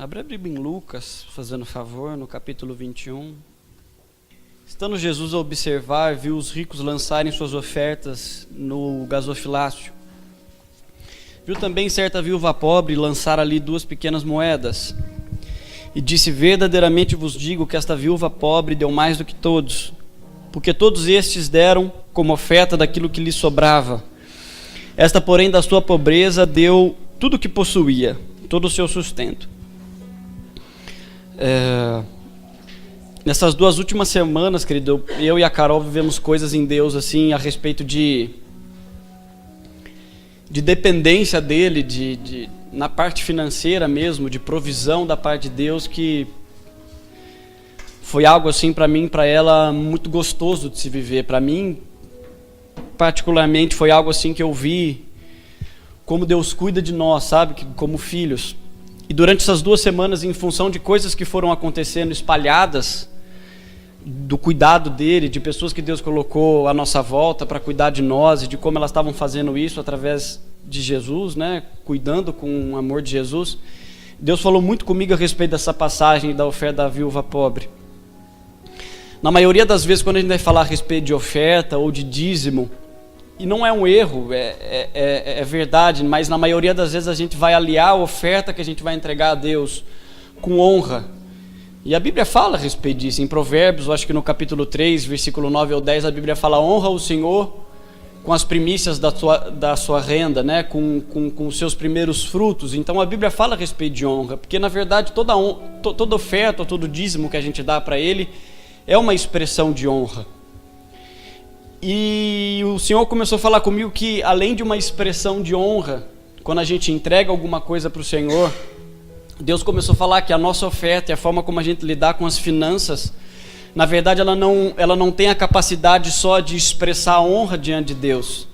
Abre a Bíblia em Lucas, fazendo favor, no capítulo 21. Estando Jesus a observar, viu os ricos lançarem suas ofertas no gasofilácio. Viu também certa viúva pobre lançar ali 2 pequenas moedas. E disse: verdadeiramente vos digo que esta viúva pobre deu mais do que todos, porque todos estes deram como oferta daquilo que lhes sobrava. Esta, porém, da sua pobreza deu tudo o que possuía, todo o seu sustento. Nessas 2 últimas semanas, querido, eu e a Carol vivemos coisas em Deus assim a respeito de dependência dele, na parte financeira mesmo, de provisão da parte de Deus, que foi algo assim para mim, para ela, muito gostoso de se viver. Para mim, particularmente, foi algo assim que eu vi como Deus cuida de nós, sabe, como filhos. E durante essas 2 semanas, em função de coisas que foram acontecendo espalhadas, do cuidado dele, de pessoas que Deus colocou à nossa volta para cuidar de nós, e de como elas estavam fazendo isso através de Jesus, né? Cuidando com o amor de Jesus, Deus falou muito comigo a respeito dessa passagem da oferta da viúva pobre. Na maioria das vezes, quando a gente vai falar a respeito de oferta ou de dízimo, e não é um erro, é verdade, mas na maioria das vezes a gente vai aliar a oferta que a gente vai entregar a Deus com honra. E a Bíblia fala a respeito disso. Em Provérbios, eu acho que no capítulo 3, versículo 9 ao 10, a Bíblia fala: honra o Senhor com as primícias da sua renda, né? com os seus primeiros frutos. Então a Bíblia fala a respeito de honra, porque na verdade toda oferta, todo dízimo que a gente dá para Ele é uma expressão de honra. E o Senhor começou a falar comigo que, além de uma expressão de honra, quando a gente entrega alguma coisa para o Senhor, Deus começou a falar que a nossa oferta e a forma como a gente lidar com as finanças, na verdade ela não tem a capacidade só de expressar a honra diante de Deus,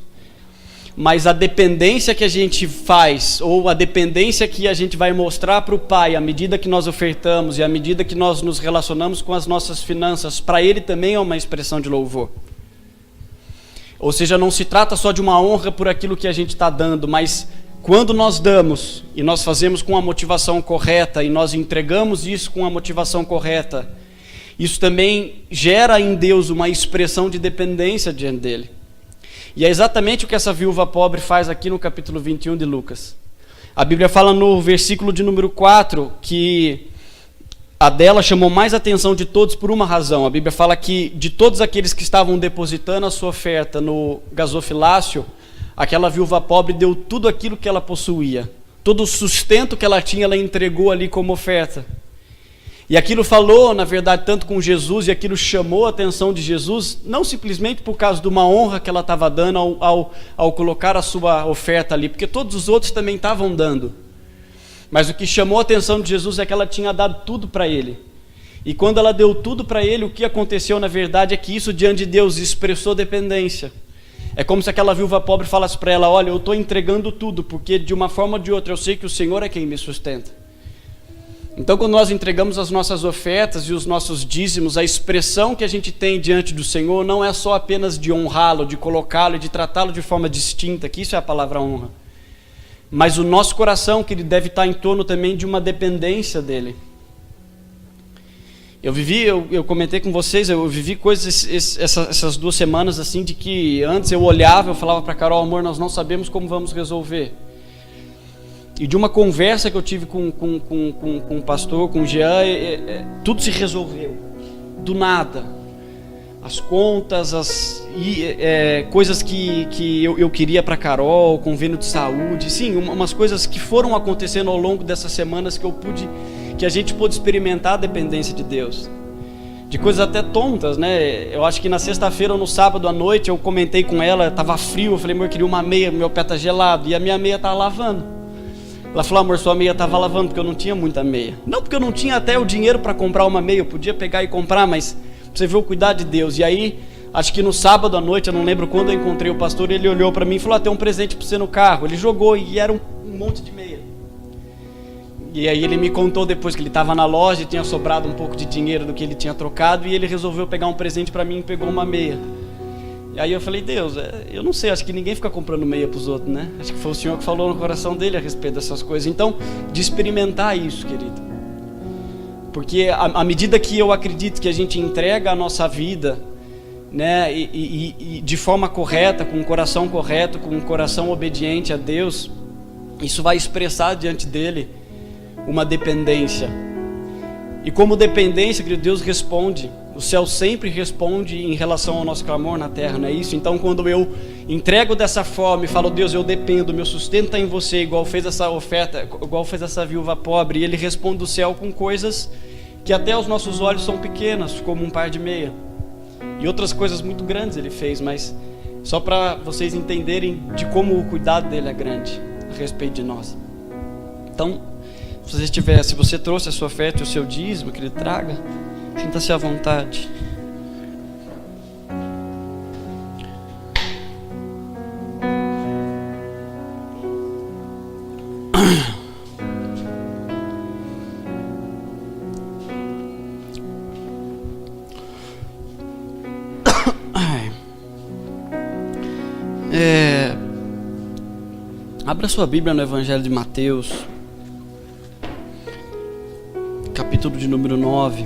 mas a dependência que a gente faz, ou a dependência que a gente vai mostrar para o Pai, à medida que nós ofertamos e à medida que nós nos relacionamos com as nossas finanças, para Ele também é uma expressão de louvor. Ou seja, não se trata só de uma honra por aquilo que a gente está dando, mas quando nós damos, e nós fazemos com a motivação correta, e nós entregamos isso com a motivação correta, isso também gera em Deus uma expressão de dependência diante dele. E é exatamente o que essa viúva pobre faz aqui no capítulo 21 de Lucas. A Bíblia fala no versículo de número 4 que a dela chamou mais atenção de todos por uma razão. A Bíblia fala que de todos aqueles que estavam depositando a sua oferta no gasofilácio, aquela viúva pobre deu tudo aquilo que ela possuía. Todo o sustento que ela tinha, ela entregou ali como oferta. E aquilo falou, na verdade, tanto com Jesus, e aquilo chamou a atenção de Jesus, não simplesmente por causa de uma honra que ela estava dando ao colocar a sua oferta ali, porque todos os outros também estavam dando. Mas o que chamou a atenção de Jesus é que ela tinha dado tudo para ele. E quando ela deu tudo para ele, o que aconteceu na verdade é que isso diante de Deus expressou dependência. É como se aquela viúva pobre falasse para ela: olha, eu estou entregando tudo, porque de uma forma ou de outra eu sei que o Senhor é quem me sustenta. Então, quando nós entregamos as nossas ofertas e os nossos dízimos, a expressão que a gente tem diante do Senhor não é só apenas de honrá-lo, de colocá-lo e de tratá-lo de forma distinta, que isso é a palavra honra. Mas o nosso coração, que ele deve estar em torno também de uma dependência dele. Eu comentei com vocês, eu vivi coisas essas 2 semanas assim, de que antes eu olhava, eu falava para Carol: amor, nós não sabemos como vamos resolver. E de uma conversa que eu tive com o pastor, com o Jean, tudo se resolveu, do nada. As contas, coisas que eu queria para Carol, convênio de saúde, sim, umas coisas que foram acontecendo ao longo dessas semanas que a gente pôde experimentar a dependência de Deus. De coisas até tontas, né? Eu acho que na sexta-feira ou no sábado à noite eu comentei com ela, estava frio, eu falei: amor, eu queria uma meia, meu pé tá gelado, e a minha meia estava lavando. Ela falou: amor, sua meia estava lavando, porque eu não tinha muita meia. Não porque eu não tinha até o dinheiro para comprar uma meia, eu podia pegar e comprar, mas você vê o cuidado de Deus. E aí, acho que no sábado à noite, eu não lembro quando eu encontrei o pastor, ele olhou para mim e falou: tem um presente para você no carro. Ele jogou e era um monte de meia. E aí ele me contou depois que ele estava na loja e tinha sobrado um pouco de dinheiro do que ele tinha trocado, e ele resolveu pegar um presente para mim e pegou uma meia. E aí eu falei: Deus, eu não sei, acho que ninguém fica comprando meia para os outros, né? Acho que foi o Senhor que falou no coração dele a respeito dessas coisas. Então, de experimentar isso, querido. Porque à medida que eu acredito que a gente entrega a nossa vida, né, e de forma correta, com o coração correto, com o coração obediente a Deus, isso vai expressar diante dele uma dependência. E como dependência, querido, Deus responde. O céu sempre responde em relação ao nosso clamor na terra, não é isso? Então, quando eu entrego dessa forma e falo, Deus, eu dependo, meu sustento está em você, igual fez essa oferta, igual fez essa viúva pobre, e ele responde do céu com coisas que até aos nossos olhos são pequenas, como um par de meia. E outras coisas muito grandes ele fez, mas só para vocês entenderem de como o cuidado dele é grande a respeito de nós. Então, se você trouxe a sua oferta e o seu dízimo, que ele traga, sinta-se à vontade. Abra sua Bíblia no Evangelho de Mateus, capítulo de número 9.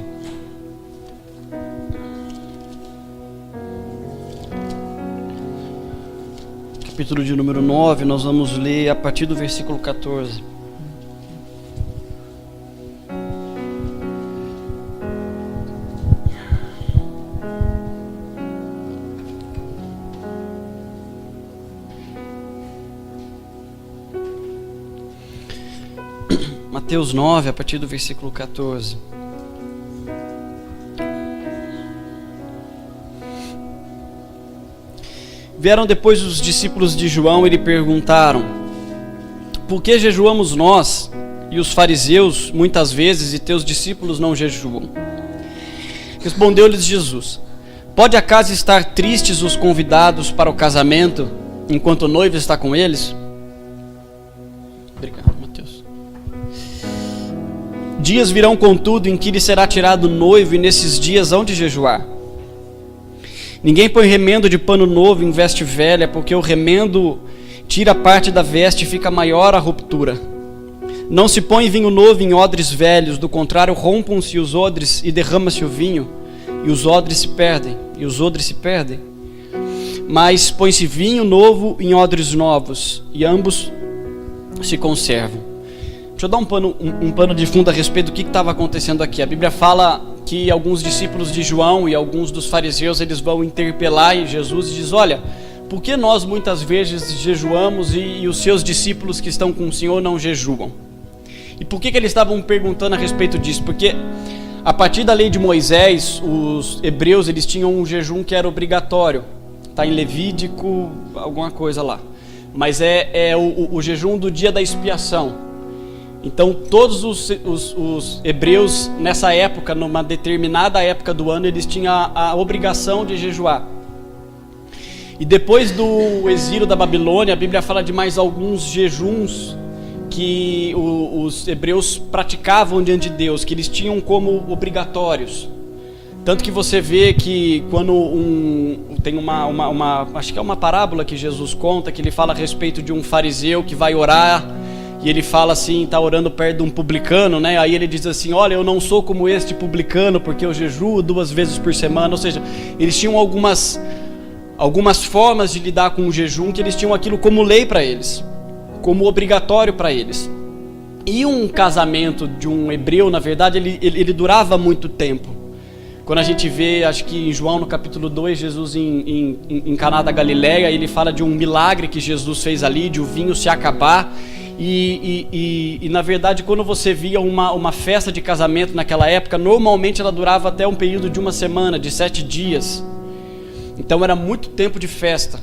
Capítulo de número 9, nós vamos ler a partir do versículo 14. Mateus 9, a partir do versículo 14. Vieram depois os discípulos de João e lhe perguntaram: por que jejuamos nós e os fariseus muitas vezes e teus discípulos não jejuam? Respondeu-lhes Jesus: pode acaso estar tristes os convidados para o casamento enquanto o noivo está com eles? Obrigado, Mateus. Dias virão, contudo, em que lhe será tirado o noivo, e nesses dias hão de jejuar. Ninguém põe remendo de pano novo em veste velha, porque o remendo tira parte da veste e fica maior a ruptura. Não se põe vinho novo em odres velhos, do contrário rompam-se os odres e derrama-se o vinho, e os odres se perdem, Mas põe-se vinho novo em odres novos, e ambos se conservam. Deixa eu dar um pano de fundo a respeito do que estava acontecendo aqui. A Bíblia fala que alguns discípulos de João e alguns dos fariseus, eles vão interpelar Jesus e diz: olha, por que nós muitas vezes jejuamos e os seus discípulos que estão com o Senhor não jejuam? E por que eles estavam perguntando a respeito disso? Porque a partir da lei de Moisés, os hebreus, eles tinham um jejum que era obrigatório. Está em Levítico, alguma coisa lá. Mas é o jejum do dia da expiação. Então todos os hebreus nessa época, numa determinada época do ano, eles tinham a obrigação de jejuar. E depois do exílio da Babilônia, a Bíblia fala de mais alguns jejuns que os hebreus praticavam diante de Deus, que eles tinham como obrigatórios. Tanto que você vê que quando tem acho que é uma parábola que Jesus conta, que ele fala a respeito de um fariseu que vai orar, e ele fala assim, está orando perto de um publicano, né? Aí ele diz assim: olha, eu não sou como este publicano, porque eu jejuo 2 vezes por semana. Ou seja, eles tinham algumas formas de lidar com o jejum, que eles tinham aquilo como lei para eles, como obrigatório para eles. E um casamento de um hebreu, na verdade, ele durava muito tempo. Quando a gente vê, acho que em João no capítulo 2, Jesus em Caná da Galileia, ele fala de um milagre que Jesus fez ali, de o vinho se acabar. E na verdade, quando você via uma festa de casamento naquela época, normalmente ela durava até um período de 1 semana, de 7 dias. Então era muito tempo de festa.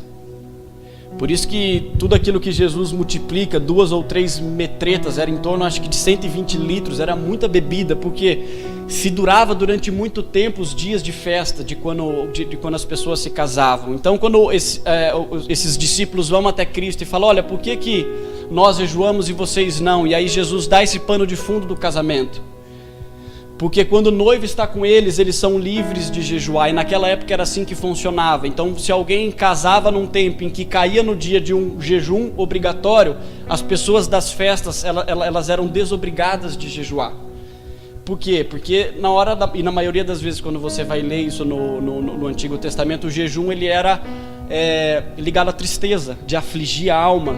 Por isso que tudo aquilo que Jesus multiplica, 2 ou 3 metretas, era em torno, acho que de 120 litros, era muita bebida, porque se durava durante muito tempo os dias de festa, de quando as pessoas se casavam. Então quando esses discípulos vão até Cristo e falam: olha, por que nós jejuamos e vocês não? E aí Jesus dá esse pano de fundo do casamento. Porque quando o noivo está com eles, eles são livres de jejuar. E naquela época era assim que funcionava. Então, se alguém casava num tempo em que caía no dia de um jejum obrigatório, as pessoas das festas, elas eram desobrigadas de jejuar. Por quê? Porque e na maioria das vezes quando você vai ler isso no Antigo Testamento, o jejum ele era ligado à tristeza, de afligir a alma,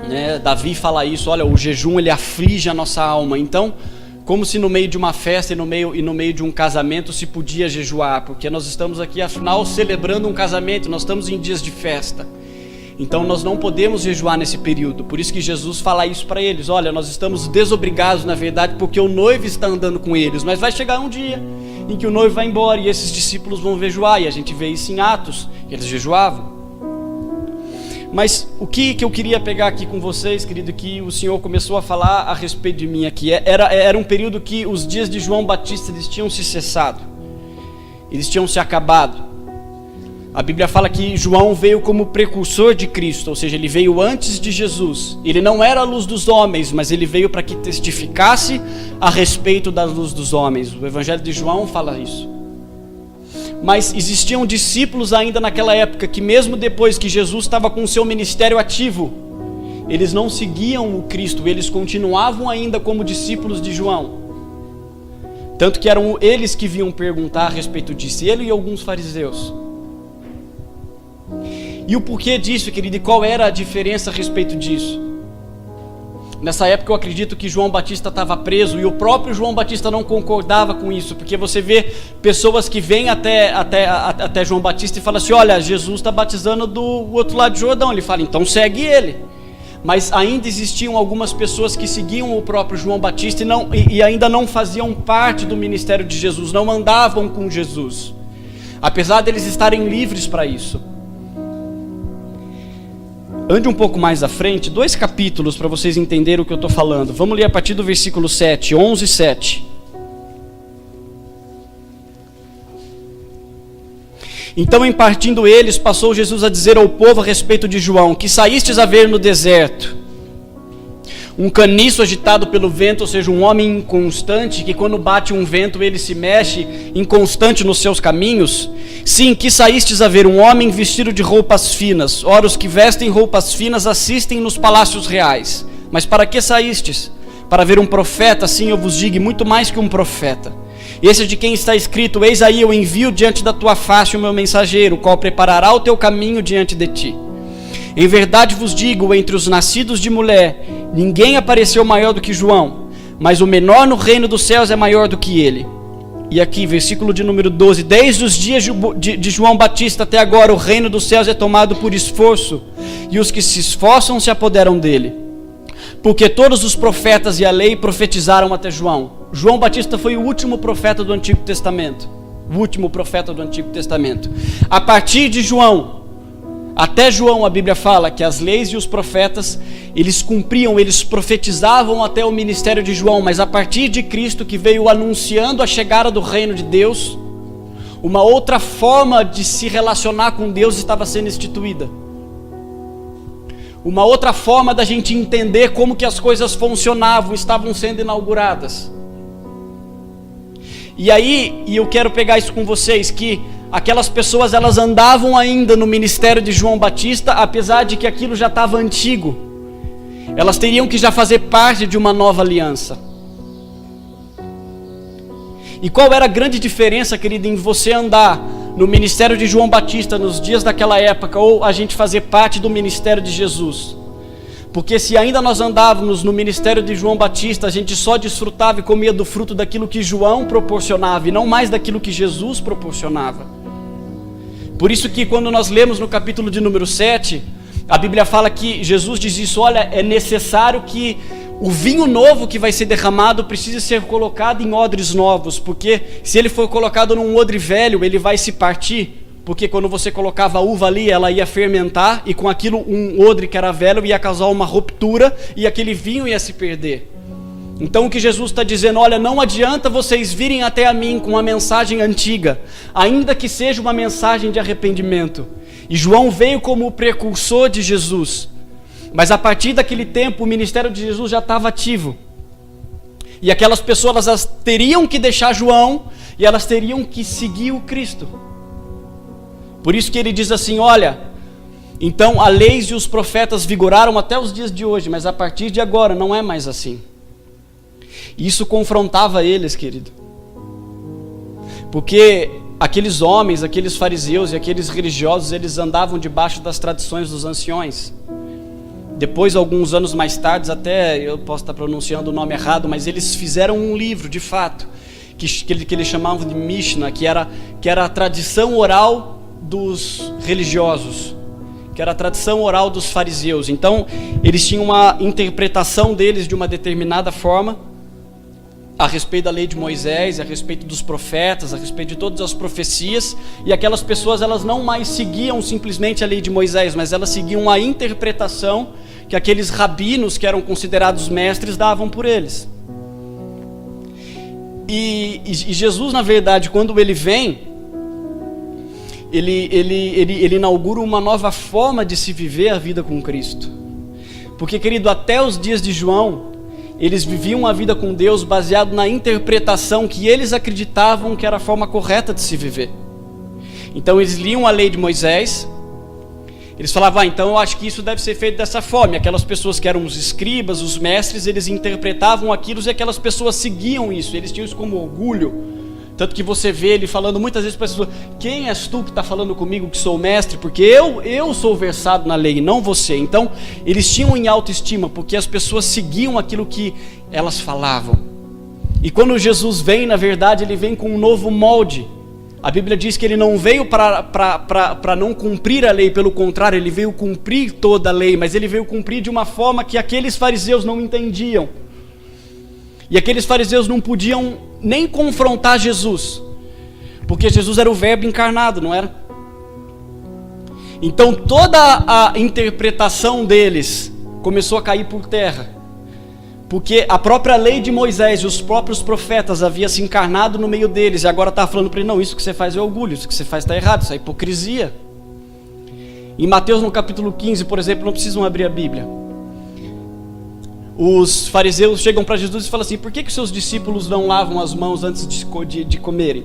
né? Davi fala isso, olha, o jejum ele aflige a nossa alma. Então, como se no meio de uma festa e no meio de um casamento se podia jejuar, porque nós estamos aqui afinal celebrando um casamento, nós estamos em dias de festa. Então nós não podemos jejuar nesse período. Por isso que Jesus fala isso para eles. Olha, nós estamos desobrigados na verdade porque o noivo está andando com eles. Mas vai chegar um dia em que o noivo vai embora e esses discípulos vão jejuar. E a gente vê isso em Atos, eles jejuavam. Mas o que eu queria pegar aqui com vocês, querido, que o Senhor começou a falar a respeito de mim aqui. Era um período que os dias de João Batista eles tinham se cessado. Eles tinham se acabado. A Bíblia fala que João veio como precursor de Cristo, ou seja, ele veio antes de Jesus. Ele não era a luz dos homens, mas ele veio para que testificasse a respeito da luz dos homens. O Evangelho de João fala isso. Mas existiam discípulos ainda naquela época que mesmo depois que Jesus estava com o seu ministério ativo, eles não seguiam o Cristo, eles continuavam ainda como discípulos de João. Tanto que eram eles que vinham perguntar a respeito disso, ele e alguns fariseus. E o porquê disso, querido, e qual era a diferença a respeito disso? Nessa época eu acredito que João Batista estava preso e o próprio João Batista não concordava com isso, porque você vê pessoas que vêm até João Batista e falam assim, olha, Jesus está batizando do outro lado de Jordão. Ele fala, então segue ele. Mas ainda existiam algumas pessoas que seguiam o próprio João Batista e ainda não faziam parte do ministério de Jesus, não andavam com Jesus, apesar deles estarem livres para isso. Ande um pouco mais à frente, 2 capítulos para vocês entenderem o que eu estou falando. Vamos ler a partir do versículo 7, 11 e 7. Então, em partindo eles, passou Jesus a dizer ao povo a respeito de João, que saístes a ver no deserto um caniço agitado pelo vento, ou seja, um homem inconstante, que quando bate um vento ele se mexe, inconstante nos seus caminhos. Sim, que saístes a ver um homem vestido de roupas finas. Ora, os que vestem roupas finas assistem nos palácios reais. Mas para que saístes? Para ver um profeta? Sim, eu vos digo, muito mais que um profeta. Esse é de quem está escrito, eis aí eu envio diante da tua face o meu mensageiro, o qual preparará o teu caminho diante de ti. Em verdade vos digo, entre os nascidos de mulher, ninguém apareceu maior do que João, mas o menor no reino dos céus é maior do que ele. E aqui, versículo de número 12, desde os dias de João Batista até agora, o reino dos céus é tomado por esforço, e os que se esforçam se apoderam dele. Porque todos os profetas e a lei profetizaram até João. João Batista foi o último profeta do Antigo Testamento. O último profeta do Antigo Testamento. A partir de João, até João, a Bíblia fala que as leis e os profetas, eles cumpriam, eles profetizavam até o ministério de João, mas a partir de Cristo, que veio anunciando a chegada do reino de Deus, uma outra forma de se relacionar com Deus estava sendo instituída. Uma outra forma da gente entender como que as coisas funcionavam, estavam sendo inauguradas. E aí, eu quero pegar isso com vocês, que aquelas pessoas, elas andavam ainda no ministério de João Batista, apesar de que aquilo já estava antigo. Elas teriam que já fazer parte de uma nova aliança. E qual era a grande diferença, querido, em você andar no ministério de João Batista nos dias daquela época, ou a gente fazer parte do ministério de Jesus? Porque se ainda nós andávamos no ministério de João Batista, a gente só desfrutava e comia do fruto daquilo que João proporcionava, e não mais daquilo que Jesus proporcionava. Por isso que quando nós lemos no capítulo de número 7, a Bíblia fala que Jesus diz isso, olha, é necessário que o vinho novo que vai ser derramado precisa ser colocado em odres novos, porque se ele for colocado num odre velho, ele vai se partir, porque quando você colocava a uva ali, ela ia fermentar, e com aquilo um odre que era velho ia causar uma ruptura, e aquele vinho ia se perder. Então o que Jesus está dizendo, olha, não adianta vocês virem até a mim com uma mensagem antiga, ainda que seja uma mensagem de arrependimento. E João veio como o precursor de Jesus, mas a partir daquele tempo o ministério de Jesus já estava ativo. E aquelas pessoas, elas teriam que deixar João, e elas teriam que seguir o Cristo. Por isso que ele diz assim, olha, então a lei e os profetas vigoraram até os dias de hoje, mas a partir de agora não é mais assim. E isso confrontava eles, querido. Porque aqueles homens, aqueles fariseus e aqueles religiosos, eles andavam debaixo das tradições dos anciões. Depois, alguns anos mais tarde, até eu posso estar pronunciando o nome errado, mas eles fizeram um livro, de fato, que eles chamavam de Mishnah, que era a tradição oral dos religiosos, que era a tradição oral dos fariseus. Então, eles tinham uma interpretação deles de uma determinada forma, a respeito da lei de Moisés, a respeito dos profetas, a respeito de todas as profecias, e aquelas pessoas, elas não mais seguiam simplesmente a lei de Moisés, mas elas seguiam a interpretação que aqueles rabinos, que eram considerados mestres, davam por eles. E Jesus, na verdade, quando ele vem, ele inaugura uma nova forma de se viver a vida com Cristo. Porque, querido, até os dias de João, eles viviam a vida com Deus baseado na interpretação que eles acreditavam que era a forma correta de se viver. Então eles liam a lei de Moisés, eles falavam, então eu acho que isso deve ser feito dessa forma. E aquelas pessoas que eram os escribas, os mestres, eles interpretavam aquilo e aquelas pessoas seguiam isso, eles tinham isso como orgulho. Tanto que você vê ele falando muitas vezes para as pessoas, quem és tu que está falando comigo que sou mestre? Porque eu sou versado na lei, não você. Então, eles tinham em autoestima, porque as pessoas seguiam aquilo que elas falavam. E quando Jesus vem, na verdade, ele vem com um novo molde. A Bíblia diz que ele não veio para não cumprir a lei, pelo contrário, ele veio cumprir toda a lei, mas ele veio cumprir de uma forma que aqueles fariseus não entendiam. E aqueles fariseus não podiam nem confrontar Jesus, porque Jesus era o Verbo encarnado, não era? Então toda a interpretação deles começou a cair por terra, porque a própria lei de Moisés e os próprios profetas haviam se encarnado no meio deles, e agora está falando para ele, não, isso que você faz é orgulho, isso que você faz está errado, isso é hipocrisia. Em Mateus no capítulo 15, por exemplo, não precisam abrir a Bíblia, os fariseus chegam para Jesus e falam assim, por que os seus discípulos não lavam as mãos antes de comerem?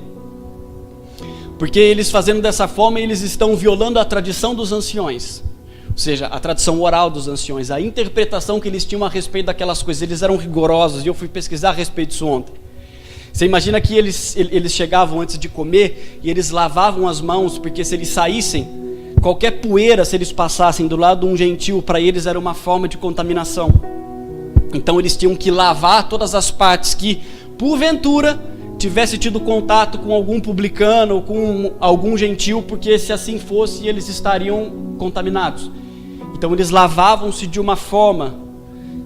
Porque eles fazendo dessa forma, eles estão violando a tradição dos anciões, ou seja, a tradição oral dos anciões, a interpretação que eles tinham a respeito daquelas coisas, eles eram rigorosos, e eu fui pesquisar a respeito disso ontem. Você imagina que eles chegavam antes de comer, e eles lavavam as mãos, porque se eles saíssem, qualquer poeira, se eles passassem do lado de um gentil, para eles era uma forma de contaminação. Então eles tinham que lavar todas as partes que, porventura, tivesse tido contato com algum publicano ou com algum gentil, porque se assim fosse, eles estariam contaminados. Então eles lavavam-se de uma forma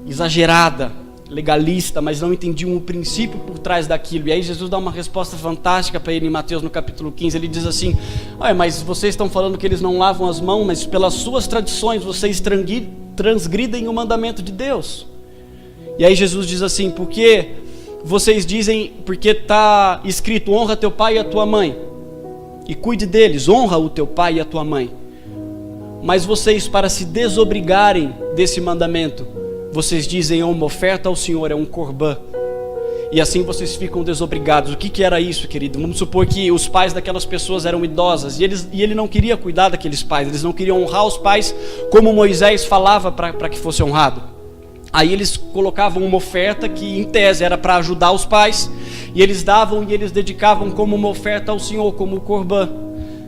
exagerada, legalista, mas não entendiam o princípio por trás daquilo. E aí Jesus dá uma resposta fantástica para ele em Mateus no capítulo 15. Ele diz assim, mas vocês estão falando que eles não lavam as mãos, mas pelas suas tradições vocês transgridem o mandamento de Deus. E aí Jesus diz assim, porque vocês dizem, porque está escrito, honra teu pai e a tua mãe, e cuide deles, honra o teu pai e a tua mãe. Mas vocês, para se desobrigarem desse mandamento, vocês dizem, uma oferta ao Senhor é um corbã. E assim vocês ficam desobrigados. O que era isso, querido? Vamos supor que os pais daquelas pessoas eram idosas, e ele não queria cuidar daqueles pais, eles não queriam honrar os pais como Moisés falava para que fosse honrado. Aí eles colocavam uma oferta que em tese era para ajudar os pais, e eles davam e eles dedicavam como uma oferta ao Senhor, como corbã.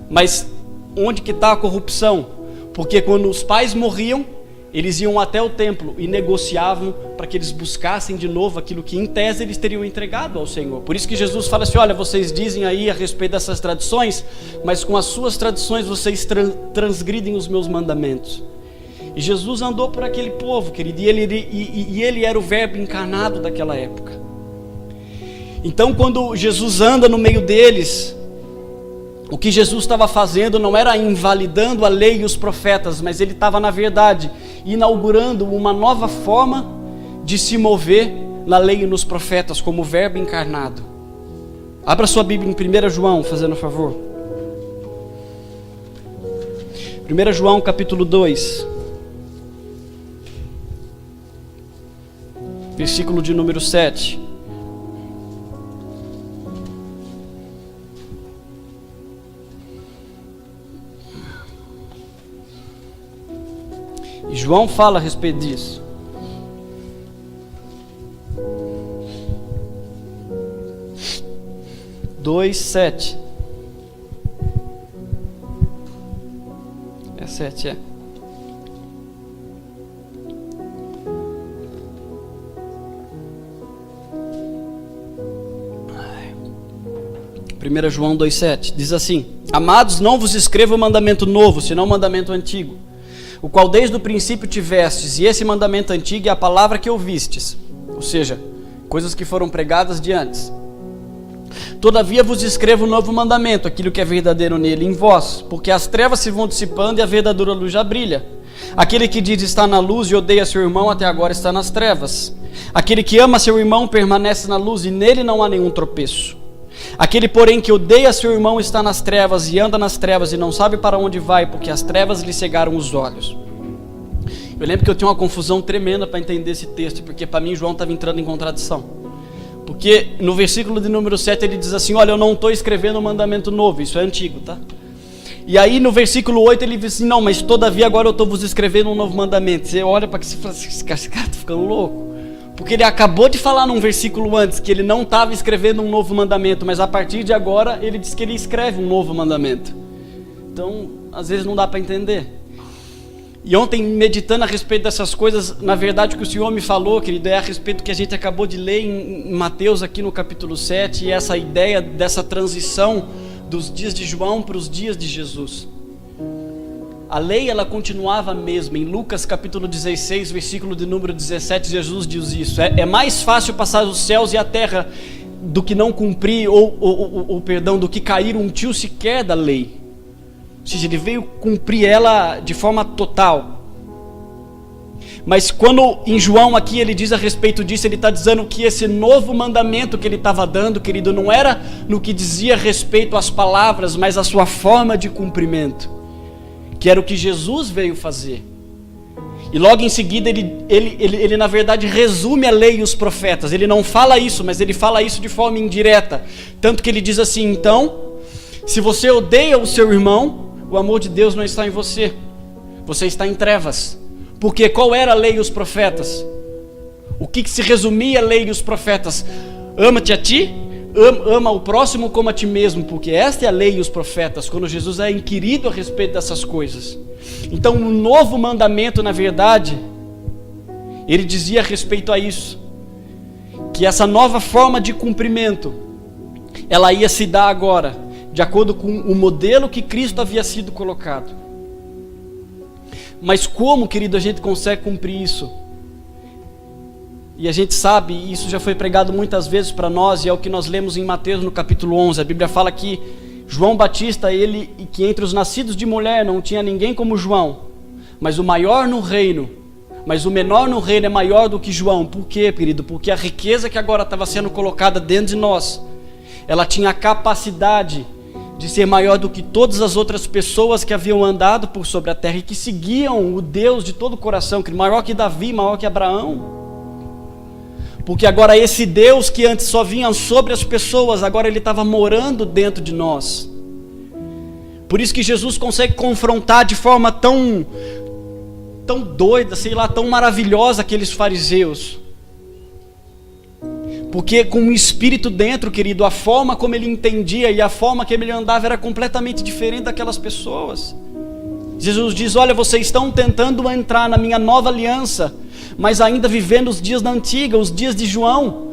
Mas onde que está a corrupção? Porque quando os pais morriam, eles iam até o templo e negociavam para que eles buscassem de novo aquilo que em tese eles teriam entregado ao Senhor. Por isso que Jesus fala assim, olha, vocês dizem aí a respeito dessas tradições, mas com as suas tradições vocês transgridem os meus mandamentos. E Jesus andou por aquele povo, querido, e ele era o Verbo encarnado daquela época. Então quando Jesus anda no meio deles, o que Jesus estava fazendo não era invalidando a lei e os profetas, mas ele estava, na verdade, inaugurando uma nova forma de se mover na lei e nos profetas, como Verbo encarnado. Abra sua Bíblia em 1 João, fazendo um favor. 1 João capítulo 2. Versículo de número 7. E João fala a respeito disso. 2:7. É 7, é. Primeira João 2:7 diz assim: Amados, não vos escrevo mandamento novo, senão mandamento antigo, o qual desde o princípio tivestes, e esse mandamento antigo é a palavra que ouvistes, ou seja, coisas que foram pregadas de antes. Todavia vos escrevo um novo mandamento, aquilo que é verdadeiro nele em vós, porque as trevas se vão dissipando e a verdadeira luz já brilha. Aquele que diz está na luz e odeia seu irmão, até agora está nas trevas. Aquele que ama seu irmão permanece na luz e nele não há nenhum tropeço. Aquele, porém, que odeia seu irmão está nas trevas e anda nas trevas e não sabe para onde vai, porque as trevas lhe cegaram os olhos. Eu lembro que eu tinha uma confusão tremenda para entender esse texto, porque para mim João estava entrando em contradição. Porque no versículo de número 7 ele diz assim: olha, eu não estou escrevendo um mandamento novo, isso é antigo, tá? E aí no versículo 8 ele diz assim: não, mas todavia agora eu estou vos escrevendo um novo mandamento. Você olha para que você fala assim: esse cara está ficando louco. Porque ele acabou de falar num versículo antes que ele não estava escrevendo um novo mandamento, mas a partir de agora ele diz que ele escreve um novo mandamento. Então, às vezes não dá para entender. E ontem, meditando a respeito dessas coisas, na verdade o que o Senhor me falou, querido, é a respeito do que a gente acabou de ler em Mateus aqui no capítulo 7, e essa ideia dessa transição dos dias de João para os dias de Jesus. A lei, ela continuava a mesma. Em Lucas capítulo 16, versículo de número 17, Jesus diz isso: é mais fácil passar os céus e a terra do que não cumprir, perdão, do que cair um tio sequer da lei. Ou seja, ele veio cumprir ela de forma total. Mas quando em João aqui ele diz a respeito disso, ele está dizendo que esse novo mandamento que ele estava dando, querido, não era no que dizia respeito às palavras, mas à sua forma de cumprimento, que era o que Jesus veio fazer. E logo em seguida ele na verdade resume a lei e os profetas. Ele não fala isso, mas ele fala isso de forma indireta. Tanto que ele diz assim: então, se você odeia o seu irmão, o amor de Deus não está em você. Você está em trevas. Porque qual era a lei e os profetas? O que se resumia a lei e os profetas? Ama-te a ti, ama o próximo como a ti mesmo, porque esta é a lei e os profetas, quando Jesus é inquirido a respeito dessas coisas. Então, um novo mandamento, na verdade, ele dizia a respeito a isso, que essa nova forma de cumprimento, ela ia se dar agora, de acordo com o modelo que Cristo havia sido colocado. Mas como, querido, a gente consegue cumprir isso? E a gente sabe, e isso já foi pregado muitas vezes para nós, e é o que nós lemos em Mateus no capítulo 11. A Bíblia fala que João Batista, que entre os nascidos de mulher não tinha ninguém como João, mas o maior no reino, mas o menor no reino é maior do que João. Por quê, querido? Porque a riqueza que agora estava sendo colocada dentro de nós, ela tinha a capacidade de ser maior do que todas as outras pessoas que haviam andado por sobre a terra e que seguiam o Deus de todo o coração, maior que Davi, maior que Abraão. Porque agora esse Deus que antes só vinha sobre as pessoas, agora ele estava morando dentro de nós. Por isso que Jesus consegue confrontar de forma tão doida, sei lá, tão maravilhosa aqueles fariseus. Porque com o Espírito dentro, querido, a forma como ele entendia e a forma como ele andava era completamente diferente daquelas pessoas. Jesus diz: olha, vocês estão tentando entrar na minha nova aliança, mas ainda vivendo os dias da antiga, os dias de João.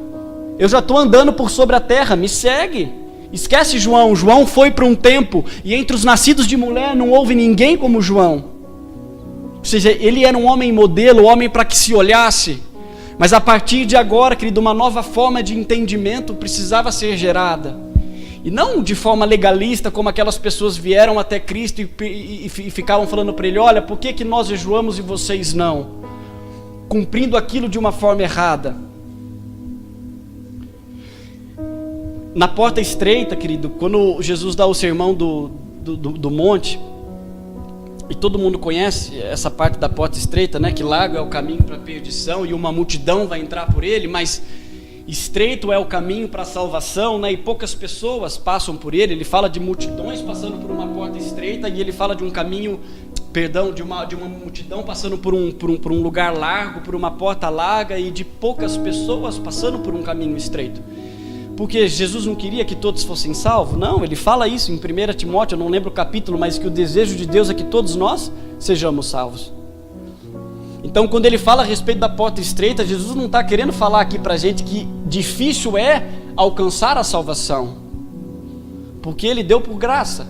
Eu já estou andando por sobre a terra, me segue. Esquece João. João foi para um tempo, e entre os nascidos de mulher não houve ninguém como João. Ou seja, ele era um homem modelo, um homem para que se olhasse. Mas a partir de agora, querido, uma nova forma de entendimento precisava ser gerada. E não de forma legalista, como aquelas pessoas vieram até Cristo e ficavam falando para ele: olha, por que nós jejuamos e vocês não? Cumprindo aquilo de uma forma errada. Na porta estreita, querido, quando Jesus dá o sermão do monte, e todo mundo conhece essa parte da porta estreita, né? Que largo é o caminho para a perdição e uma multidão vai entrar por ele, mas estreito é o caminho para a salvação, né? E poucas pessoas passam por ele. Ele fala de multidões passando por uma porta estreita, e ele fala de um caminho, de uma multidão passando por um lugar largo, por uma porta larga, e de poucas pessoas passando por um caminho estreito. porque Jesus não queria que todos fossem salvos? Não, ele fala isso em 1 Timóteo, eu não lembro o capítulo, mas que o desejo de Deus é que todos nós sejamos salvos. Então, quando ele fala a respeito da porta estreita, Jesus não está querendo falar aqui para a gente que difícil é alcançar a salvação, porque ele deu por graça.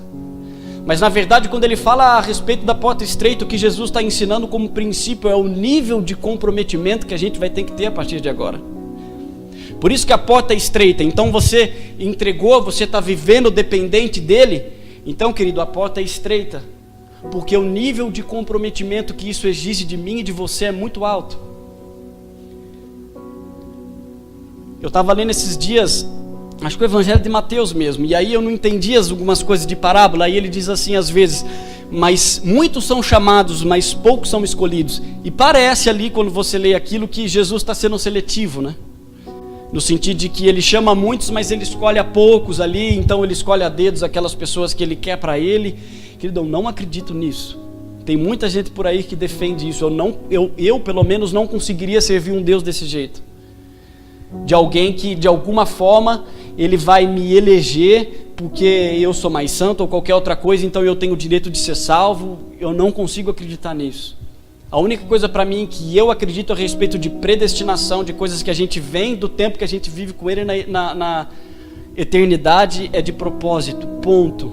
Mas na verdade, quando ele fala a respeito da porta estreita, o que Jesus está ensinando como princípio é o nível de comprometimento que a gente vai ter que ter a partir de agora. Por isso que a porta é estreita. Então você entregou, você está vivendo dependente dele. Então, querido, a porta é estreita, porque o nível de comprometimento que isso exige de mim e de você é muito alto. Eu estava lendo esses dias, acho que o Evangelho de Mateus mesmo, e aí eu não entendia algumas coisas de parábola. Aí ele diz assim às vezes: mas muitos são chamados, mas poucos são escolhidos. E parece ali, quando você lê aquilo, que Jesus está sendo seletivo, né? No sentido de que ele chama muitos, mas ele escolhe a poucos ali. Então ele escolhe a dedos aquelas pessoas que ele quer para ele. Querido, eu não acredito nisso. Tem muita gente por aí que defende isso. Eu pelo menos não conseguiria servir um Deus desse jeito, de alguém que de alguma forma ele vai me eleger porque eu sou mais santo ou qualquer outra coisa, então eu tenho o direito de ser salvo. Eu não consigo acreditar nisso. A única coisa para mim que eu acredito a respeito de predestinação, de coisas que a gente vem do tempo que a gente vive com ele na eternidade, é de propósito, ponto.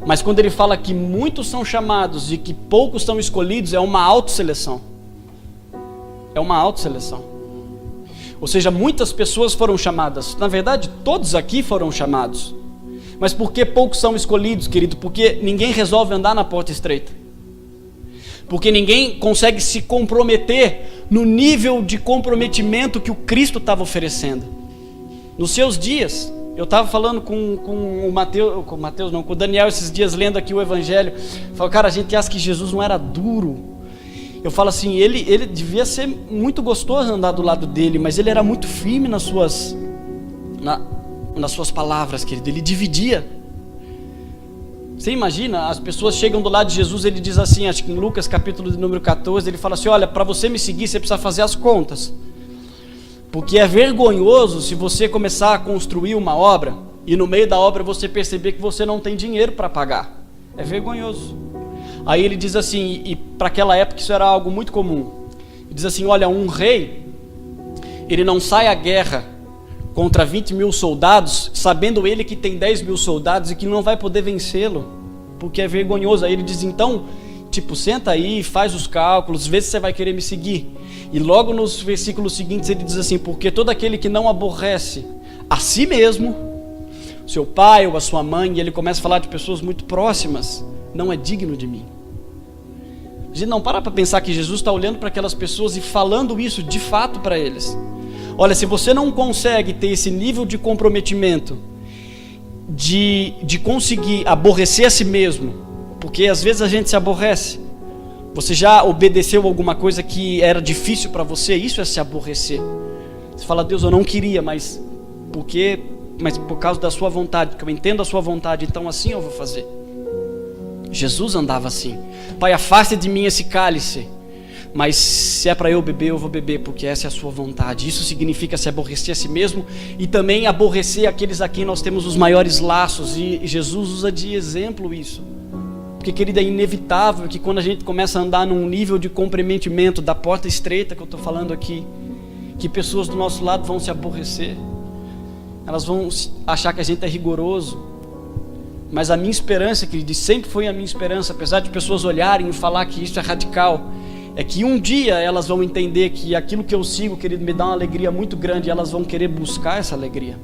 Mas quando ele fala que muitos são chamados e que poucos são escolhidos, é uma autosseleção. É uma autosseleção. Ou seja, muitas pessoas foram chamadas. Na verdade, todos aqui foram chamados. Mas por que poucos são escolhidos, querido? Porque ninguém resolve andar na porta estreita. Porque ninguém consegue se comprometer no nível de comprometimento que o Cristo estava oferecendo. Nos seus dias, eu estava falando com o Daniel esses dias, lendo aqui o Evangelho. Falei, cara, a gente acha que Jesus não era duro. Eu falo assim, ele devia ser muito gostoso andar do lado dele, mas ele era muito firme nas suas palavras, querido. Ele dividia. Você imagina, as pessoas chegam do lado de Jesus, ele diz assim, acho que em Lucas capítulo de número 14, ele fala assim, olha, para você me seguir, você precisa fazer as contas. Porque é vergonhoso se você começar a construir uma obra, e no meio da obra você perceber que você não tem dinheiro para pagar. É vergonhoso. Aí ele diz assim, e para aquela época isso era algo muito comum. Ele diz assim, olha, um rei, ele não sai à guerra contra 20 mil soldados, sabendo ele que tem 10 mil soldados e que não vai poder vencê-lo, porque é vergonhoso. Aí ele diz, então, senta aí, faz os cálculos, vê se você vai querer me seguir. E logo nos versículos seguintes ele diz assim, porque todo aquele que não aborrece a si mesmo, seu pai ou a sua mãe, e ele começa a falar de pessoas muito próximas, não é digno de mim. A gente não para pensar que Jesus está olhando para aquelas pessoas e falando isso de fato para eles. Olha, se você não consegue ter esse nível de comprometimento, de conseguir aborrecer a si mesmo, porque às vezes a gente se aborrece. Você já obedeceu alguma coisa que era difícil para você? Isso é se aborrecer. Você fala, Deus, eu não queria, mas por causa da sua vontade, porque eu entendo a sua vontade, então assim eu vou fazer. Jesus andava assim. Pai, afaste de mim esse cálice, mas se é para eu beber, eu vou beber, porque essa é a sua vontade. Isso significa se aborrecer a si mesmo e também aborrecer aqueles a quem nós temos os maiores laços, e Jesus usa de exemplo isso. Porque, querido, é inevitável que quando a gente começa a andar num nível de comprometimento da porta estreita que eu estou falando aqui, que pessoas do nosso lado vão se aborrecer, elas vão achar que a gente é rigoroso. Mas a minha esperança, querido, sempre foi a minha esperança, apesar de pessoas olharem e falar que isso é radical, é que um dia elas vão entender que aquilo que eu sigo, querido, me dá uma alegria muito grande, e elas vão querer buscar essa alegria.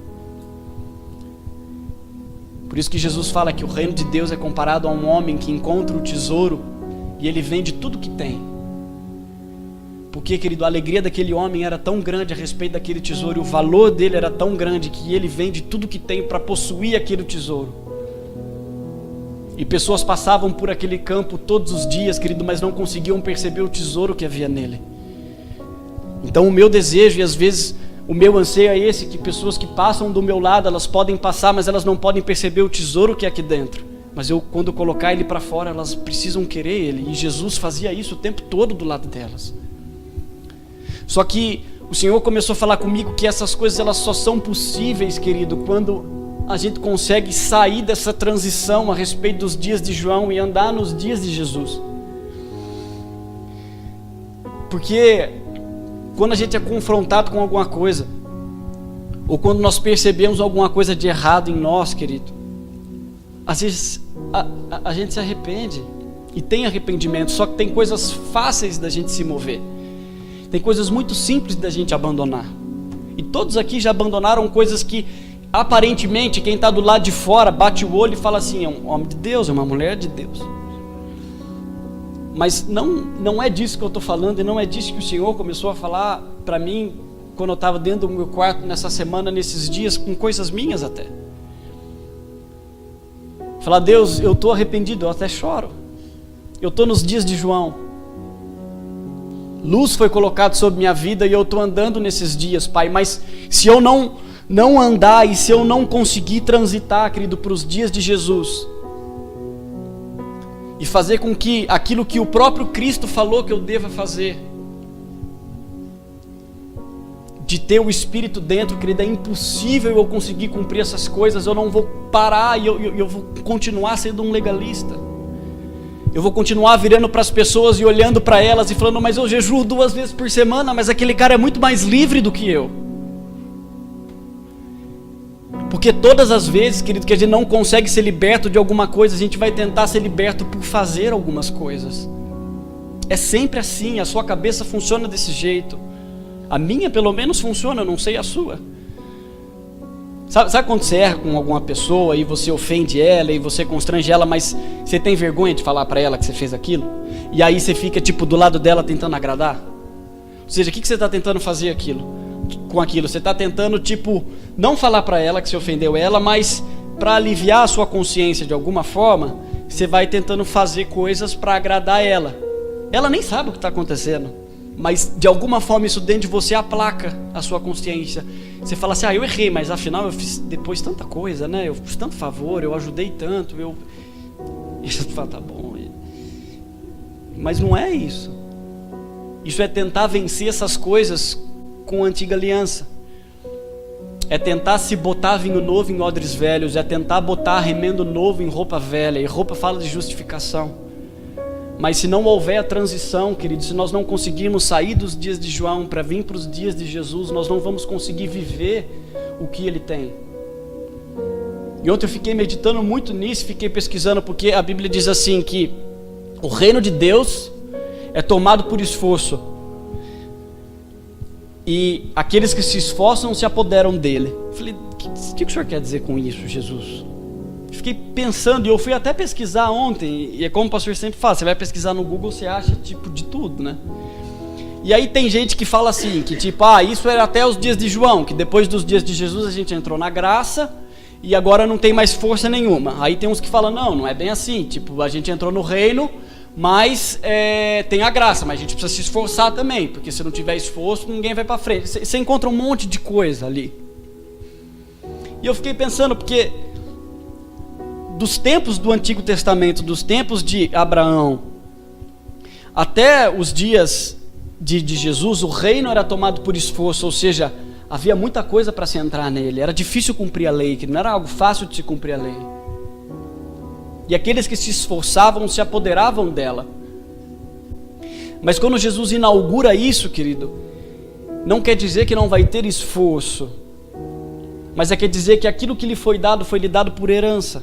Por isso que Jesus fala que o reino de Deus é comparado a um homem que encontra o tesouro e ele vende tudo que tem. Porque, querido, a alegria daquele homem era tão grande a respeito daquele tesouro, e o valor dele era tão grande que ele vende tudo que tem para possuir aquele tesouro. E pessoas passavam por aquele campo todos os dias, querido, mas não conseguiam perceber o tesouro que havia nele. Então o meu desejo, e às vezes o meu anseio é esse, que pessoas que passam do meu lado, elas podem passar, mas elas não podem perceber o tesouro que é aqui dentro. Mas quando eu colocar ele para fora, elas precisam querer ele. E Jesus fazia isso o tempo todo do lado delas. Só que O Senhor começou a falar comigo que essas coisas elas só são possíveis, querido, quando a gente consegue sair dessa transição a respeito dos dias de João e andar nos dias de Jesus. Porque quando a gente é confrontado com alguma coisa, ou quando nós percebemos alguma coisa de errado em nós, querido, às vezes a gente se arrepende, e tem arrependimento, só que tem coisas fáceis da gente se mover, tem coisas muito simples da gente abandonar, e todos aqui já abandonaram coisas que aparentemente quem está do lado de fora bate o olho e fala assim, é um homem de Deus, é uma mulher de Deus, mas não é disso que eu estou falando, e não é disso que o Senhor começou a falar para mim, quando eu estava dentro do meu quarto nessa semana, nesses dias, com coisas minhas até. Falar, Deus, eu estou arrependido, eu até choro. Eu estou nos dias de João. Luz foi colocada sobre minha vida e eu estou andando nesses dias, Pai. Mas se eu não andar e se eu não conseguir transitar, querido, para os dias de Jesus, e fazer com que aquilo que o próprio Cristo falou que eu deva fazer, de ter o Espírito dentro, querido, é impossível eu conseguir cumprir essas coisas. Eu não vou parar e eu vou continuar sendo um legalista. Eu vou continuar virando para as pessoas e olhando para elas e falando, mas eu jejuo 2 vezes por semana, mas aquele cara é muito mais livre do que eu. Porque todas as vezes, querido, que a gente não consegue ser liberto de alguma coisa, a gente vai tentar ser liberto por fazer algumas coisas. É sempre assim, a sua cabeça funciona desse jeito. A minha pelo menos funciona, eu não sei a sua. Sabe quando você erra com alguma pessoa e você ofende ela e você constrange ela, mas você tem vergonha de falar para ela que você fez aquilo? E aí você fica tipo do lado dela tentando agradar? Ou seja, o que você está tentando fazer com aquilo? Você está tentando tipo não falar para ela que você ofendeu ela, mas para aliviar a sua consciência de alguma forma, você vai tentando fazer coisas para agradar ela. Ela nem sabe o que está acontecendo, mas de alguma forma isso dentro de você aplaca a sua consciência. Você fala assim, eu errei, mas afinal eu fiz depois tanta coisa, né? Eu fiz tanto favor, eu ajudei tanto, E você fala, tá bom. Mas não é isso. Isso é tentar vencer essas coisas com a antiga aliança. É tentar se botar vinho novo em odres velhos, é tentar botar remendo novo em roupa velha, e roupa fala de justificação. Mas se não houver a transição, querido, se nós não conseguirmos sair dos dias de João para vir para os dias de Jesus, nós não vamos conseguir viver o que ele tem. E ontem eu fiquei meditando muito nisso, fiquei pesquisando, porque a Bíblia diz assim que o reino de Deus é tomado por esforço, e aqueles que se esforçam se apoderam dele. Eu falei, o que o senhor quer dizer com isso, Jesus? Fiquei pensando, e eu fui até pesquisar ontem, e é como o pastor sempre fala, você vai pesquisar no Google, você acha tipo de tudo, né? E aí tem gente que fala assim, que tipo, isso era até os dias de João, que depois dos dias de Jesus a gente entrou na graça, e agora não tem mais força nenhuma. Aí tem uns que falam, não é bem assim, tipo, a gente entrou no reino, mas tem a graça, mas a gente precisa se esforçar também, porque se não tiver esforço, ninguém vai para frente. Você encontra um monte de coisa ali. E eu fiquei pensando, porque dos tempos do Antigo Testamento, dos tempos de Abraão, até os dias de Jesus, o reino era tomado por esforço, ou seja, havia muita coisa para se entrar nele, era difícil cumprir a lei, que não era algo fácil de se cumprir a lei. E aqueles que se esforçavam se apoderavam dela. Mas quando Jesus inaugura isso, querido, não quer dizer que não vai ter esforço, mas quer dizer que aquilo que lhe foi lhe dado por herança.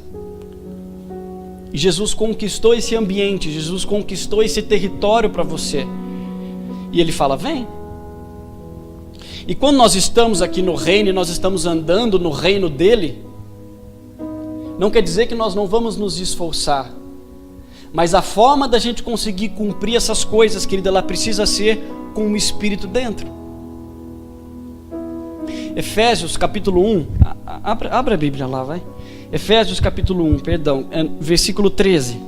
E Jesus conquistou esse ambiente, Jesus conquistou esse território para você. E ele fala, vem. E quando nós estamos aqui no reino, e nós estamos andando no reino dele, não quer dizer que nós não vamos nos esforçar, mas a forma da gente conseguir cumprir essas coisas, querida, ela precisa ser com o Espírito dentro. Efésios capítulo 1, abra a Bíblia lá, vai. Efésios capítulo 1, versículo 13.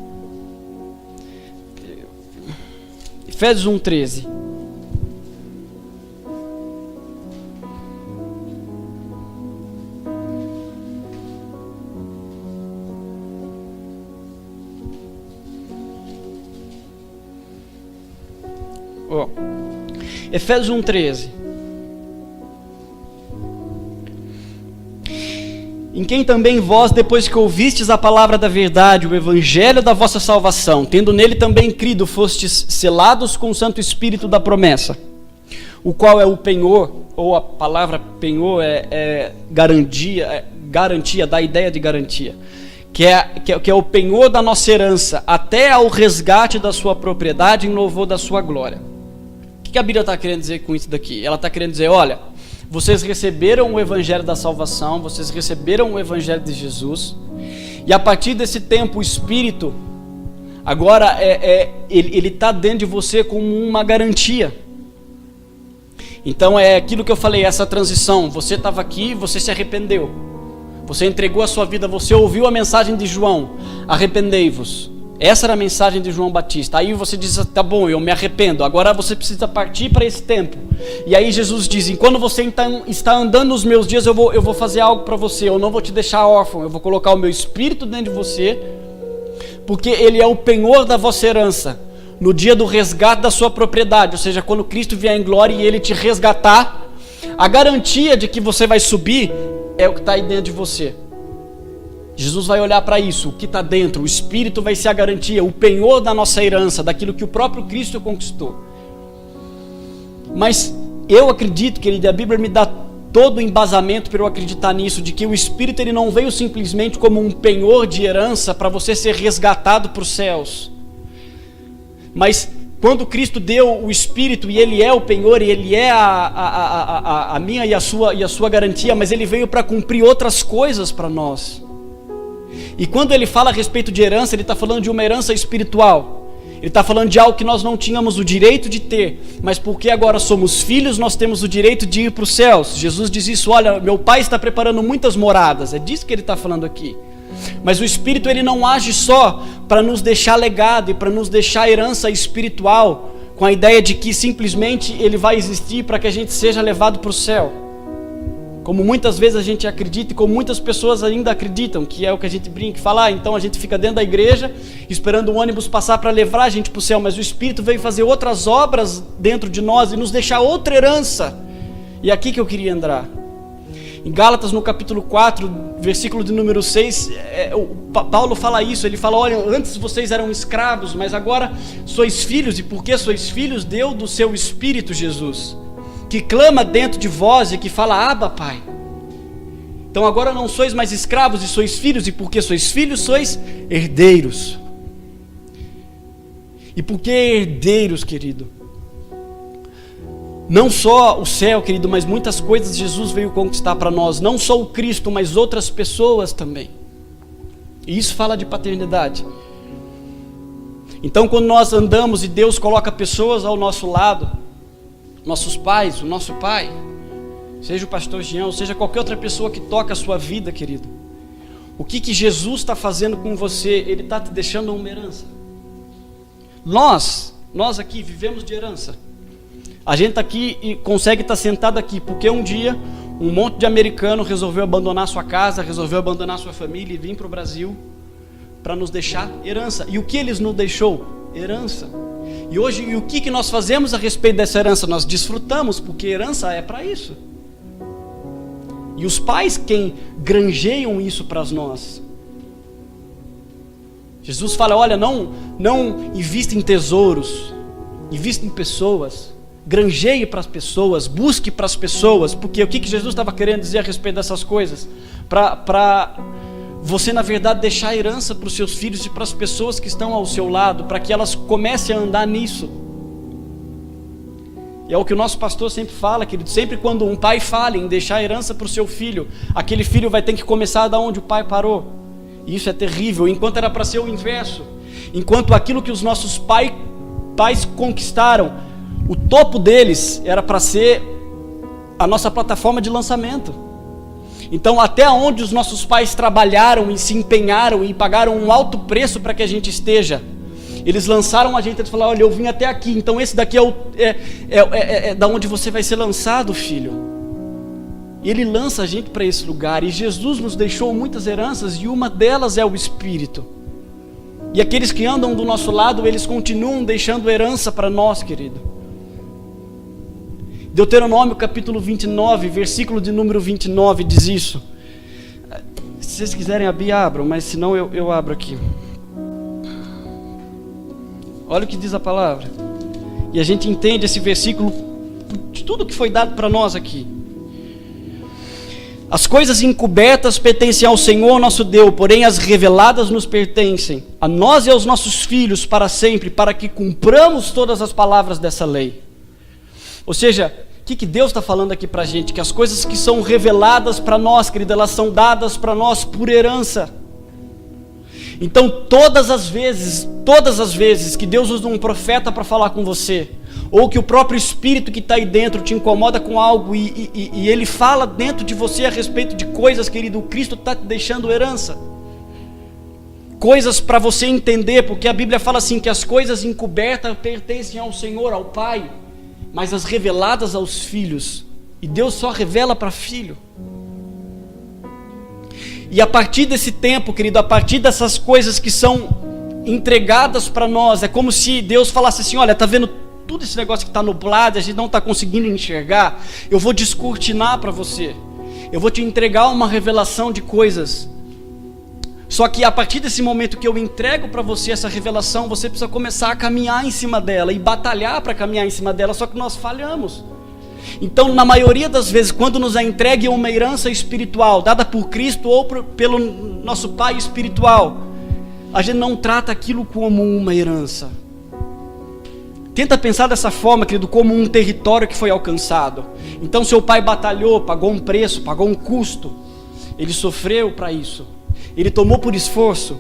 Efésios 1, 13. Efésios 1, 13. em quem também vós, depois que ouvistes a palavra da verdade, o evangelho da vossa salvação, tendo nele também crido, fostes selados com o Santo Espírito da promessa, o qual é o penhor, ou a palavra penhor é garantia, dá a ideia de garantia, que é o penhor da nossa herança, até ao resgate da sua propriedade em louvor da sua glória. O que a Bíblia está querendo dizer com isso daqui? Ela está querendo dizer, olha, vocês receberam o evangelho da salvação, vocês receberam o evangelho de Jesus, e a partir desse tempo o Espírito, agora ele está dentro de você como uma garantia. Então é aquilo que eu falei, essa transição, você estava aqui, você se arrependeu, você entregou a sua vida, você ouviu a mensagem de João, arrependei-vos. Essa era a mensagem de João Batista. Aí você diz, tá bom, eu me arrependo. Agora você precisa partir para esse tempo. E aí Jesus diz, enquanto você está andando nos meus dias, eu vou fazer algo para você. Eu não vou te deixar órfão, eu vou colocar o meu Espírito dentro de você, porque ele é o penhor da vossa herança, no dia do resgate da sua propriedade. Ou seja, quando Cristo vier em glória e ele te resgatar, a garantia de que você vai subir é o que está aí dentro de você. Jesus vai olhar para isso, o que está dentro, o Espírito vai ser a garantia, o penhor da nossa herança, daquilo que o próprio Cristo conquistou. Mas eu acredito, querido, a Bíblia me dá todo o embasamento para eu acreditar nisso, de que o Espírito ele não veio simplesmente como um penhor de herança para você ser resgatado para os céus. Mas quando Cristo deu o Espírito, e ele é o penhor, e ele é a minha e a sua garantia, mas ele veio para cumprir outras coisas para nós. E quando ele fala a respeito de herança, ele está falando de uma herança espiritual. Ele está falando de algo que nós não tínhamos o direito de ter, mas porque agora somos filhos, nós temos o direito de ir para os céus. Jesus diz isso, olha, meu pai está preparando muitas moradas, é disso que ele está falando aqui. Mas o Espírito ele não age só para nos deixar legado e para nos deixar herança espiritual, com a ideia de que simplesmente ele vai existir para que a gente seja levado para o céu. Como muitas vezes a gente acredita, e como muitas pessoas ainda acreditam, que é o que a gente brinca e fala, então a gente fica dentro da igreja, esperando o ônibus passar para levar a gente para o céu, mas o Espírito veio fazer outras obras dentro de nós e nos deixar outra herança. E é aqui que eu queria entrar. Em Gálatas, no capítulo 4, versículo de número 6, Paulo fala isso, ele fala, olha, antes vocês eram escravos, mas agora sois filhos, e porque sois filhos, deu do seu Espírito Jesus, que clama dentro de vós e que fala, Abba, Pai. Então agora não sois mais escravos e sois filhos, e porque sois filhos, sois herdeiros. E por que herdeiros, querido? Não só o céu, querido, mas muitas coisas Jesus veio conquistar para nós, não só o Cristo, mas outras pessoas também. E isso fala de paternidade. Então quando nós andamos e Deus coloca pessoas ao nosso lado, nossos pais, o nosso pai, seja o pastor Jean, seja qualquer outra pessoa que toca a sua vida, querido, o que Jesus está fazendo com você? Ele está te deixando uma herança. Nós aqui vivemos de herança. A gente está aqui e consegue estar sentado aqui, porque um dia um monte de americano resolveu abandonar sua casa, resolveu abandonar sua família e vir para o Brasil para nos deixar herança. E o que eles nos deixou? Herança. E hoje, o que nós fazemos a respeito dessa herança? Nós desfrutamos, porque herança é para isso. E os pais quem granjeiam isso para nós. Jesus fala, olha, não invista em tesouros, invista em pessoas, granjeie para as pessoas, busque para as pessoas, porque o que Jesus estava querendo dizer a respeito dessas coisas? Para você, na verdade, deixar herança para os seus filhos e para as pessoas que estão ao seu lado, para que elas comecem a andar nisso. E é o que o nosso pastor sempre fala, querido, sempre quando um pai fala em deixar herança para o seu filho, aquele filho vai ter que começar da onde o pai parou. E isso é terrível, enquanto era para ser o inverso. Enquanto aquilo que os nossos pais conquistaram, o topo deles era para ser a nossa plataforma de lançamento. Então até onde os nossos pais trabalharam e se empenharam e pagaram um alto preço para que a gente esteja, eles lançaram a gente e falaram, olha, eu vim até aqui, então esse daqui é da onde você vai ser lançado, filho. E ele lança a gente para esse lugar, e Jesus nos deixou muitas heranças, e uma delas é o Espírito. E aqueles que andam do nosso lado, eles continuam deixando herança para nós, querido. Deuteronômio capítulo 29, versículo de número 29 diz isso. Se vocês quiserem abrir, abram, mas senão eu abro aqui. Olha o que diz a palavra. E a gente entende esse versículo de tudo que foi dado para nós aqui. As coisas encobertas pertencem ao Senhor nosso Deus, porém as reveladas nos pertencem, a nós e aos nossos filhos para sempre, para que cumpramos todas as palavras dessa lei. Ou seja, o que Deus está falando aqui para a gente? Que as coisas que são reveladas para nós, querido, elas são dadas para nós por herança. Então todas as vezes que Deus usa um profeta para falar com você, ou que o próprio Espírito que está aí dentro te incomoda com algo e ele fala dentro de você a respeito de coisas, querido, o Cristo está te deixando herança. Coisas para você entender, porque a Bíblia fala assim, que as coisas encobertas pertencem ao Senhor, ao Pai, mas as reveladas aos filhos, e Deus só revela para filho. E a partir desse tempo, querido, a partir dessas coisas que são entregadas para nós, é como se Deus falasse assim, olha, está vendo tudo esse negócio que está nublado, a gente não está conseguindo enxergar, eu vou descortinar para você, eu vou te entregar uma revelação de coisas, só que a partir desse momento que eu entrego para você essa revelação, você precisa começar a caminhar em cima dela, e batalhar para caminhar em cima dela, só que nós falhamos. Então, na maioria das vezes, quando nos é entregue uma herança espiritual, dada por Cristo ou pelo nosso Pai espiritual, a gente não trata aquilo como uma herança. Tenta pensar dessa forma, querido, como um território que foi alcançado. Então seu pai batalhou, pagou um preço, pagou um custo. Ele sofreu para isso. Ele tomou por esforço.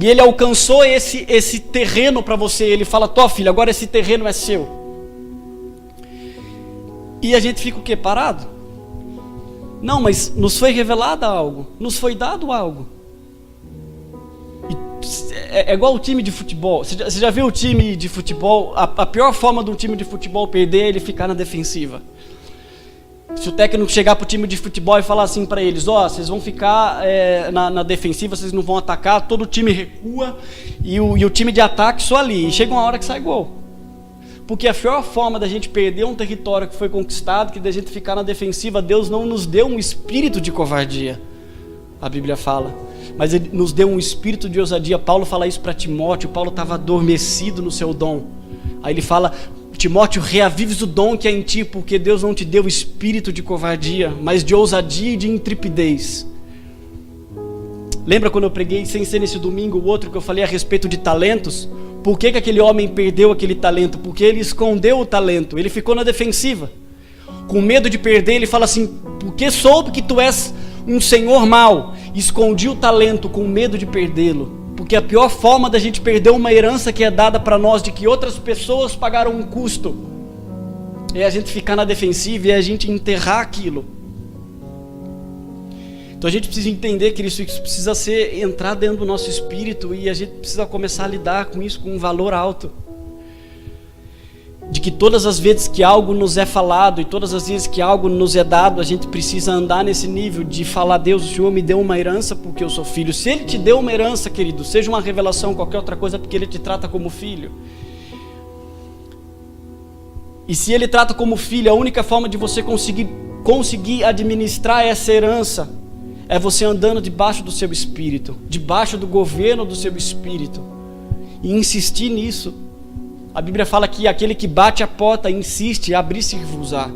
E ele alcançou esse terreno para você. Ele fala, tô filho, agora esse terreno é seu. E a gente fica o quê? Parado? Não, mas nos foi revelado algo. Nos foi dado algo. É igual o time de futebol. Você já viu o time de futebol? A pior forma de um time de futebol perder é ele ficar na defensiva. Se o técnico chegar para o time de futebol e falar assim para eles, vocês vão ficar na defensiva, vocês não vão atacar, todo o time recua e o time de ataque só ali. E chega uma hora que sai gol. Porque a pior forma da gente perder um território que foi conquistado, que da gente ficar na defensiva, Deus não nos deu um espírito de covardia. A Bíblia fala. Mas ele nos deu um espírito de ousadia. Paulo fala isso para Timóteo. Paulo estava adormecido no seu dom. Aí ele fala, Timóteo, reavives o dom que é em ti, porque Deus não te deu espírito de covardia, mas de ousadia e de intrepidez. Lembra quando eu preguei, sem ser nesse domingo, o outro que eu falei a respeito de talentos? Por que aquele homem perdeu aquele talento? Porque ele escondeu o talento, ele ficou na defensiva. Com medo de perder, ele fala assim, porque soube que tu és um senhor mau, escondi o talento com medo de perdê-lo. Porque a pior forma da gente perder uma herança que é dada para nós, de que outras pessoas pagaram um custo, é a gente ficar na defensiva e a gente enterrar aquilo. Então a gente precisa entender que isso precisa entrar dentro do nosso espírito, e a gente precisa começar a lidar com isso com um valor alto. De que todas as vezes que algo nos é falado e todas as vezes que algo nos é dado, a gente precisa andar nesse nível de falar, Deus, o Senhor me deu uma herança porque eu sou filho. Se Ele te deu uma herança, querido, seja uma revelação, qualquer outra coisa, porque Ele te trata como filho. E se Ele trata como filho, a única forma de você conseguir administrar essa herança é você andando debaixo do seu espírito, debaixo do governo do seu espírito, e insistir nisso. A Bíblia fala que aquele que bate a porta insiste, abrir-se-vos-á.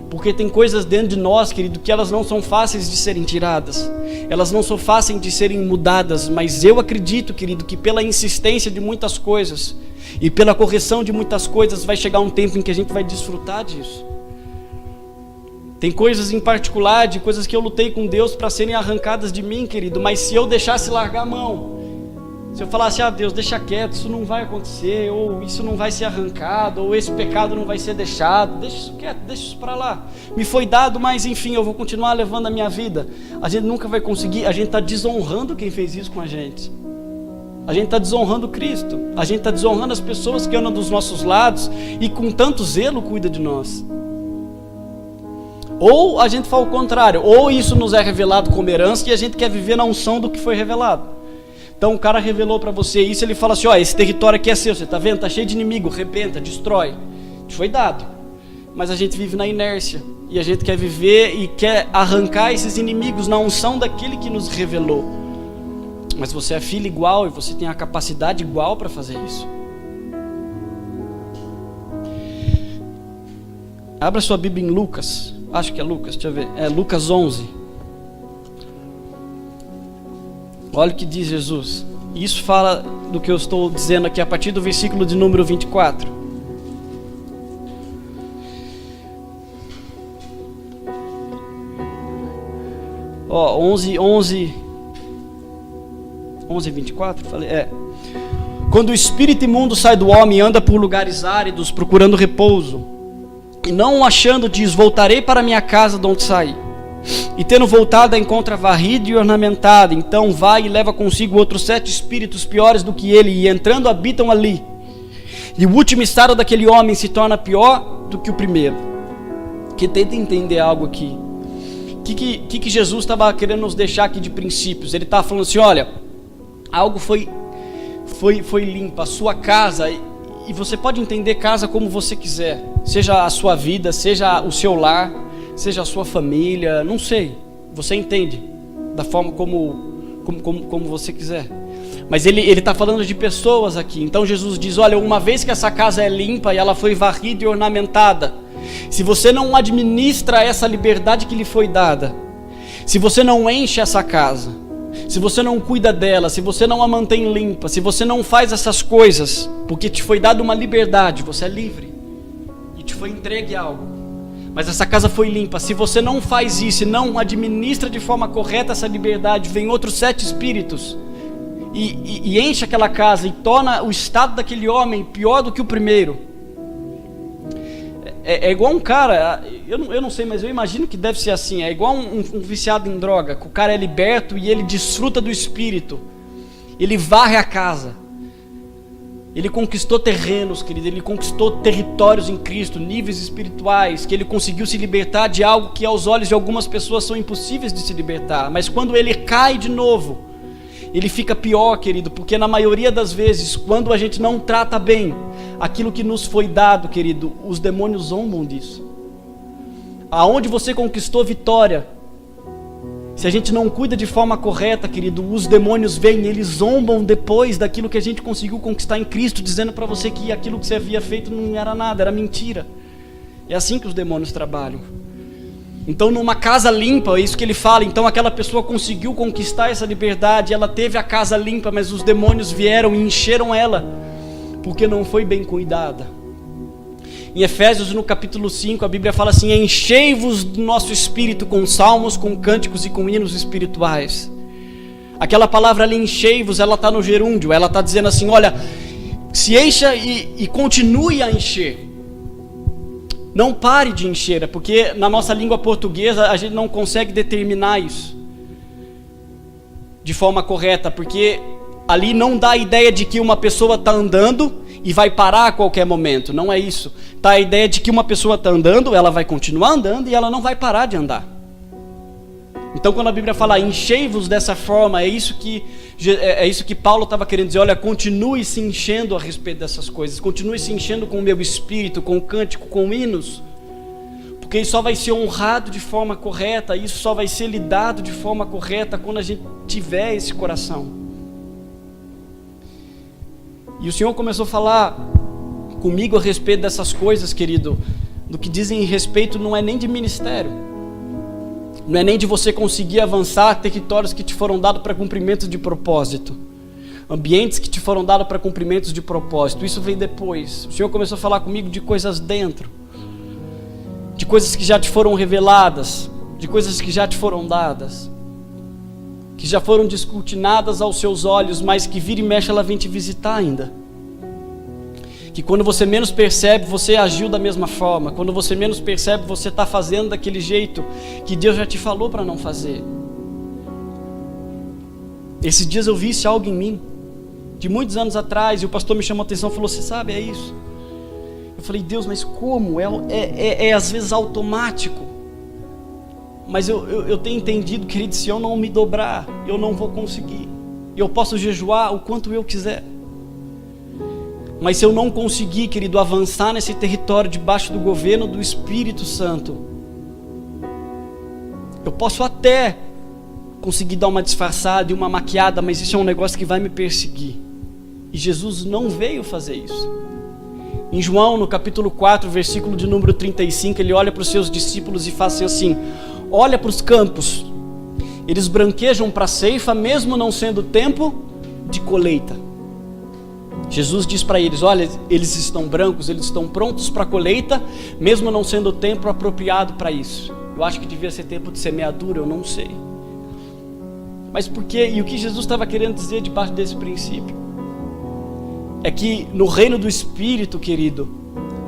Porque tem coisas dentro de nós, querido, que elas não são fáceis de serem tiradas. Elas não são fáceis de serem mudadas. Mas eu acredito, querido, que pela insistência de muitas coisas e pela correção de muitas coisas, vai chegar um tempo em que a gente vai desfrutar disso. Tem coisas em particular, de coisas que eu lutei com Deus para serem arrancadas de mim, querido. Mas se eu deixasse largar a mão, se eu falasse, Deus, deixa quieto, isso não vai acontecer, ou isso não vai ser arrancado, ou esse pecado não vai ser deixado, deixa isso quieto, deixa isso para lá. Me foi dado, mas enfim, eu vou continuar levando a minha vida. A gente nunca vai conseguir, a gente está desonrando quem fez isso com a gente. A gente está desonrando Cristo, a gente está desonrando as pessoas que andam dos nossos lados e com tanto zelo cuida de nós. Ou a gente fala o contrário, ou isso nos é revelado como herança e a gente quer viver na unção do que foi revelado. Então o cara revelou para você isso, ele fala assim, esse território aqui é seu, você está vendo? Está cheio de inimigo, arrebenta, destrói. Te foi dado. mas a gente vive na inércia. E a gente quer viver e quer arrancar esses inimigos na unção daquele que nos revelou. Mas você é filho igual e você tem a capacidade igual para fazer isso. Abra sua Bíblia em Lucas. Acho que é Lucas, deixa eu ver. É Lucas 11. Olha o que diz Jesus. Isso fala do que eu estou dizendo aqui a partir do versículo de número 24. Ó, 11:24, falei, Quando o espírito imundo sai do homem e anda por lugares áridos, procurando repouso, e não o achando, diz: voltarei para minha casa de onde saí. E tendo voltado, a encontra varrida e ornamentada. Então vai e leva consigo outros 7 espíritos piores do que ele, e entrando habitam ali. E o último estado daquele homem se torna pior do que o primeiro. Que tenta entender algo aqui. O que Jesus estava querendo nos deixar aqui de princípios? Ele estava falando assim: olha, algo foi limpo, a sua casa, e você pode entender casa como você quiser, seja a sua vida, seja o seu lar, seja a sua família, não sei, você entende da forma como você quiser. Mas ele está falando de pessoas aqui. Então Jesus diz: olha, uma vez que essa casa é limpa e ela foi varrida e ornamentada, se você não administra essa liberdade que lhe foi dada, se você não enche essa casa, se você não cuida dela, se você não a mantém limpa, se você não faz essas coisas, porque te foi dada uma liberdade, você é livre e te foi entregue algo, mas essa casa foi limpa. Se você não faz isso e não administra de forma correta essa liberdade, vem outros 7 espíritos e enche aquela casa e torna o estado daquele homem pior do que o primeiro. É igual um cara, eu não sei, mas eu imagino que deve ser assim. É igual um viciado em droga, que o cara é liberto e ele desfruta do espírito, ele varre a casa, ele conquistou terrenos, querido, ele conquistou territórios em Cristo, níveis espirituais, que ele conseguiu se libertar de algo que aos olhos de algumas pessoas são impossíveis de se libertar. Mas quando ele cai de novo, ele fica pior, querido, porque na maioria das vezes, quando a gente não trata bem aquilo que nos foi dado, querido, os demônios zombam disso. Aonde você conquistou vitória, se a gente não cuida de forma correta, querido, os demônios vêm, eles zombam depois daquilo que a gente conseguiu conquistar em Cristo, dizendo para você que aquilo que você havia feito não era nada, era mentira. É assim que os demônios trabalham. Então, numa casa limpa, é isso que ele fala. Então aquela pessoa conseguiu conquistar essa liberdade, ela teve a casa limpa, mas os demônios vieram e encheram ela, porque não foi bem cuidada. Em Efésios, no capítulo 5, a Bíblia fala assim: enchei-vos do nosso espírito com salmos, com cânticos e com hinos espirituais. Aquela palavra ali, enchei-vos, ela está no gerúndio, ela está dizendo assim: olha, se encha e continue a encher. Não pare de encher, porque na nossa língua portuguesa a gente não consegue determinar isso de forma correta, porque ali não dá a ideia de que uma pessoa está andando e vai parar a qualquer momento. Não é isso. Tá a ideia de que uma pessoa está andando, ela vai continuar andando e ela não vai parar de andar. Então quando a Bíblia fala enchei-vos dessa forma, é isso que Paulo estava querendo dizer. Olha, continue se enchendo a respeito dessas coisas, continue se enchendo com o meu espírito, com o cântico, com hinos, porque isso só vai ser honrado de forma correta, isso só vai ser lidado de forma correta quando a gente tiver esse coração. E o Senhor começou a falar comigo a respeito dessas coisas, querido, do que dizem respeito, não é nem de ministério, não é nem de você conseguir avançar territórios que te foram dados para cumprimentos de propósito, ambientes que te foram dados para cumprimentos de propósito. Isso veio depois. O Senhor começou a falar comigo de coisas dentro, de coisas que já te foram reveladas, de coisas que já te foram dadas, que já foram descortinadas aos seus olhos, mas que vira e mexe ela vem te visitar ainda. Que quando você menos percebe, você agiu da mesma forma. Quando você menos percebe, você está fazendo daquele jeito que Deus já te falou para não fazer. Esses dias eu vi isso algo em mim, de muitos anos atrás, e o pastor me chamou a atenção e falou: você sabe, é isso. Eu falei: Deus, mas como? É às vezes automático. Mas eu tenho entendido, querido, se eu não me dobrar, eu não vou conseguir. Eu posso jejuar o quanto eu quiser, Mas se eu não conseguir, querido, avançar nesse território debaixo do governo do Espírito Santo, eu posso até conseguir dar uma disfarçada e uma maquiada, mas isso é um negócio que vai me perseguir. E Jesus não veio fazer isso. Em João, no capítulo 4, versículo de número 35, ele olha para os seus discípulos e faz assim: olha para os campos, eles branquejam para a ceifa, mesmo não sendo tempo de colheita. Jesus diz para eles: olha, eles estão brancos, eles estão prontos para a colheita, mesmo não sendo o tempo apropriado para isso. Eu acho que devia ser tempo de semeadura, eu não sei. Mas por quê? E o que Jesus estava querendo dizer debaixo desse princípio? É que no reino do Espírito, querido,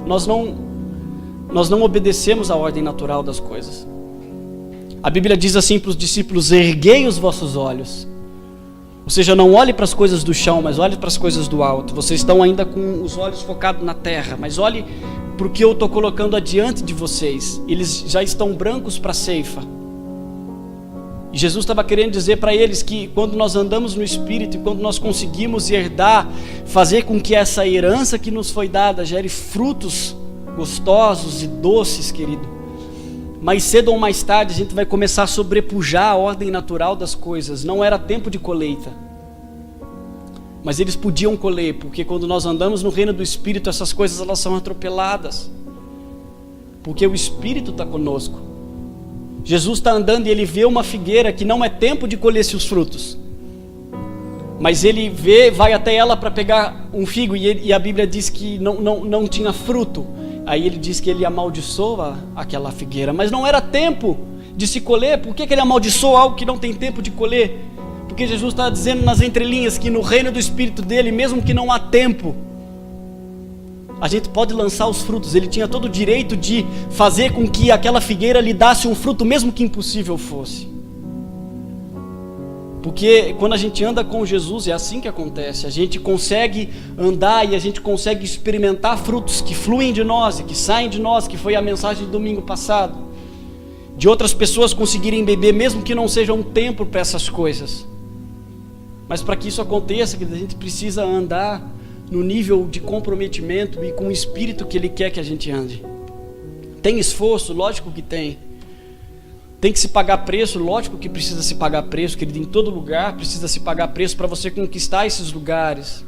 nós não obedecemos à ordem natural das coisas. A Bíblia diz assim para os discípulos: erguei os vossos olhos. Ou seja, não olhe para as coisas do chão, mas olhe para as coisas do alto. Vocês estão ainda com os olhos focados na terra, mas olhe para o que eu estou colocando adiante de vocês. Eles já estão brancos para a ceifa. E Jesus estava querendo dizer para eles que quando nós andamos no Espírito e quando nós conseguimos herdar, fazer com que essa herança que nos foi dada gere frutos gostosos e doces, querido, mais cedo ou mais tarde a gente vai começar a sobrepujar a ordem natural das coisas. Não era tempo de colheita, mas eles podiam colher, porque quando nós andamos no reino do Espírito, essas coisas elas são atropeladas, porque o Espírito está conosco. Jesus está andando e ele vê uma figueira que não é tempo de colher seus frutos, mas ele vai até ela para pegar um figo, e a Bíblia diz que não tinha fruto. Aí ele diz que ele amaldiçoa aquela figueira, mas não era tempo de se colher. Por que ele amaldiçoa algo que não tem tempo de colher? Porque Jesus está dizendo nas entrelinhas que no reino do Espírito dele, mesmo que não há tempo, a gente pode lançar os frutos. Ele tinha todo o direito de fazer com que aquela figueira lhe desse um fruto, mesmo que impossível fosse. Porque quando a gente anda com Jesus é assim que acontece. A gente consegue andar e a gente consegue experimentar frutos que fluem de nós e que saem de nós, que foi a mensagem do domingo passado. De outras pessoas conseguirem beber, mesmo que não seja um tempo para essas coisas. Mas para que isso aconteça, a gente precisa andar no nível de comprometimento e com o espírito que Ele quer que a gente ande. Tem esforço? Lógico que tem. Tem que se pagar preço? Lógico que precisa se pagar preço, querido. Em todo lugar precisa se pagar preço para você conquistar esses lugares.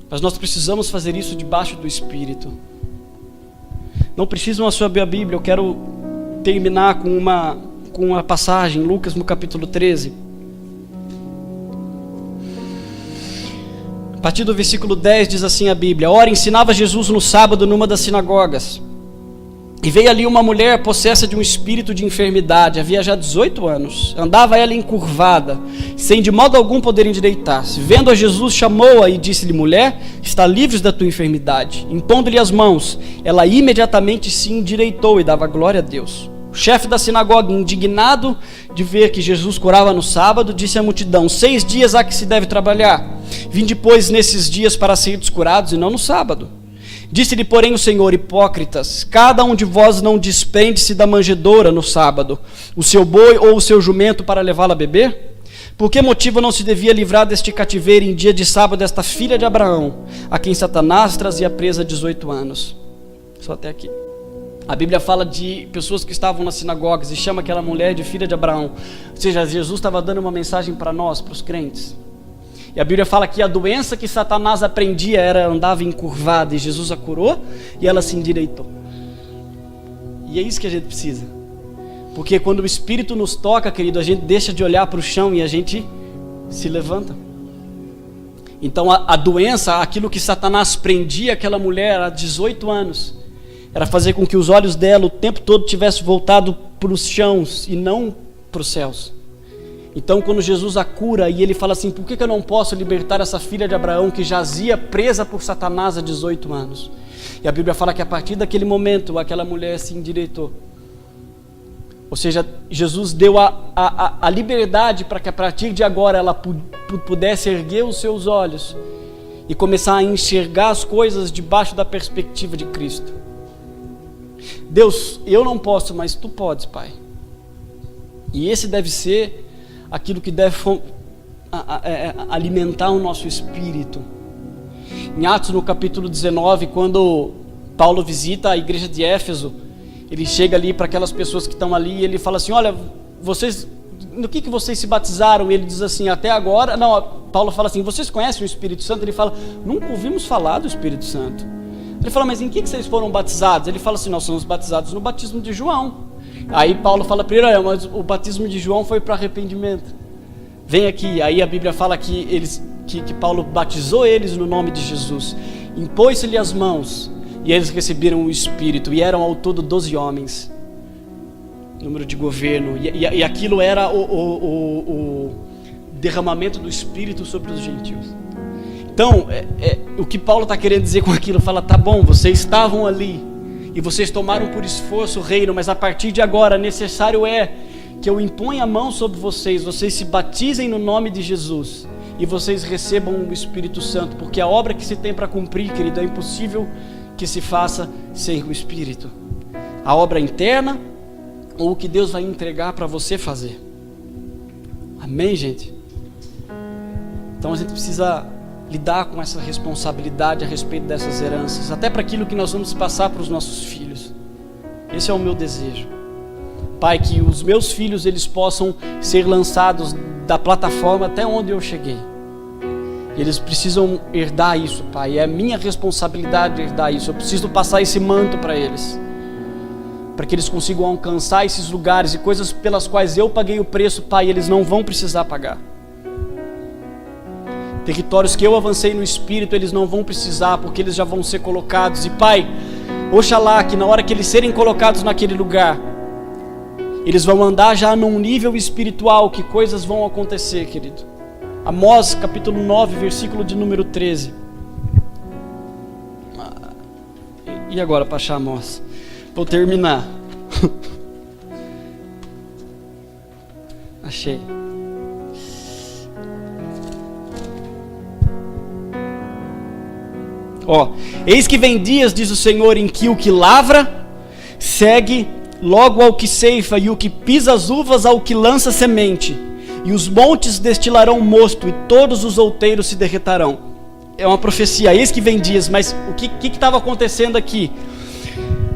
Mas nós precisamos fazer isso debaixo do Espírito. Não precisam abrir a Bíblia. Eu quero terminar com uma passagem, Lucas no capítulo 13. A partir do versículo 10 diz assim a Bíblia: ora, ensinava Jesus no sábado numa das sinagogas. E veio ali uma mulher possessa de um espírito de enfermidade, havia já 18 anos. Andava ela encurvada, sem de modo algum poder endireitar-se. Vendo a Jesus, chamou-a e disse-lhe: mulher, está livre da tua enfermidade. Impondo-lhe as mãos, ela imediatamente se endireitou e dava glória a Deus. O chefe da sinagoga, indignado de ver que Jesus curava no sábado, disse à multidão: 6 dias há que se deve trabalhar. Vinde, pois, nesses dias para serdes curados e não no sábado. Disse-lhe, porém, o Senhor: hipócritas, cada um de vós não despende-se da manjedoura no sábado, o seu boi ou o seu jumento para levá-lo a beber? Por que motivo não se devia livrar deste cativeiro em dia de sábado esta filha de Abraão, a quem Satanás trazia presa há 18 anos? Só até aqui. A Bíblia fala de pessoas que estavam nas sinagogas e chama aquela mulher de filha de Abraão. Ou seja, Jesus estava dando uma mensagem para nós, para os crentes. E a Bíblia fala que a doença que Satanás aprendia andava encurvada, e Jesus a curou e ela se endireitou. E é isso que a gente precisa. Porque quando o Espírito nos toca, querido, a gente deixa de olhar para o chão e a gente se levanta. Então a doença, aquilo que Satanás prendia aquela mulher há 18 anos, era fazer com que os olhos dela o tempo todo tivessem voltado para os chãos e não para os céus. Então quando Jesus a cura e ele fala assim: por que eu não posso libertar essa filha de Abraão que jazia presa por Satanás há 18 anos? E a Bíblia fala que a partir daquele momento aquela mulher se endireitou. Ou seja, Jesus deu a liberdade para que a partir de agora ela pudesse erguer os seus olhos e começar a enxergar as coisas debaixo da perspectiva de Cristo. Deus, eu não posso, mas Tu podes, Pai. E esse deve ser aquilo que deve alimentar o nosso espírito. Em Atos, no capítulo 19, quando Paulo visita a igreja de Éfeso, ele chega ali para aquelas pessoas que estão ali e ele fala assim, olha, vocês, no que vocês se batizaram? E ele diz assim, até agora, não, Paulo fala assim, vocês conhecem o Espírito Santo? Ele fala, nunca ouvimos falar do Espírito Santo. Ele fala, mas em que vocês foram batizados? Ele fala assim, nós somos batizados no batismo de João. Aí Paulo fala para ele, olha, mas o batismo de João foi para arrependimento. Vem aqui, aí a Bíblia fala que Paulo batizou eles no nome de Jesus, impôs-lhe as mãos e eles receberam o Espírito, e eram ao todo 12 homens, número de governo, e aquilo era o derramamento do Espírito sobre os gentios. Então, o que Paulo está querendo dizer com aquilo, fala, tá bom, vocês estavam ali, e vocês tomaram por esforço o reino, mas a partir de agora, necessário é que eu imponha a mão sobre vocês, vocês se batizem no nome de Jesus, e vocês recebam o Espírito Santo, porque a obra que se tem para cumprir, querido, é impossível que se faça sem o Espírito. A obra interna, ou o que Deus vai entregar para você fazer. Amém, gente? Então a gente precisa lidar com essa responsabilidade a respeito dessas heranças, até para aquilo que nós vamos passar para os nossos filhos. Esse é o meu desejo. Pai, que os meus filhos eles possam ser lançados da plataforma até onde eu cheguei. Eles precisam herdar isso, Pai. É minha responsabilidade herdar isso. Eu preciso passar esse manto para eles, para que eles consigam alcançar esses lugares e coisas pelas quais eu paguei o preço, Pai, eles não vão precisar pagar. Territórios que eu avancei no Espírito, eles não vão precisar, porque eles já vão ser colocados. E Pai, oxalá que na hora que eles serem colocados naquele lugar, eles vão andar já num nível espiritual, que coisas vão acontecer, querido. Amós, capítulo 9, versículo de número 13. E agora para achar Amós? Vou terminar. Achei. Eis que vem dias, diz o Senhor, em que o que lavra segue logo ao que ceifa, e o que pisa as uvas ao que lança semente, e os montes destilarão mosto, e todos os outeiros se derretarão. É uma profecia, eis que vem dias, mas o que estava acontecendo aqui?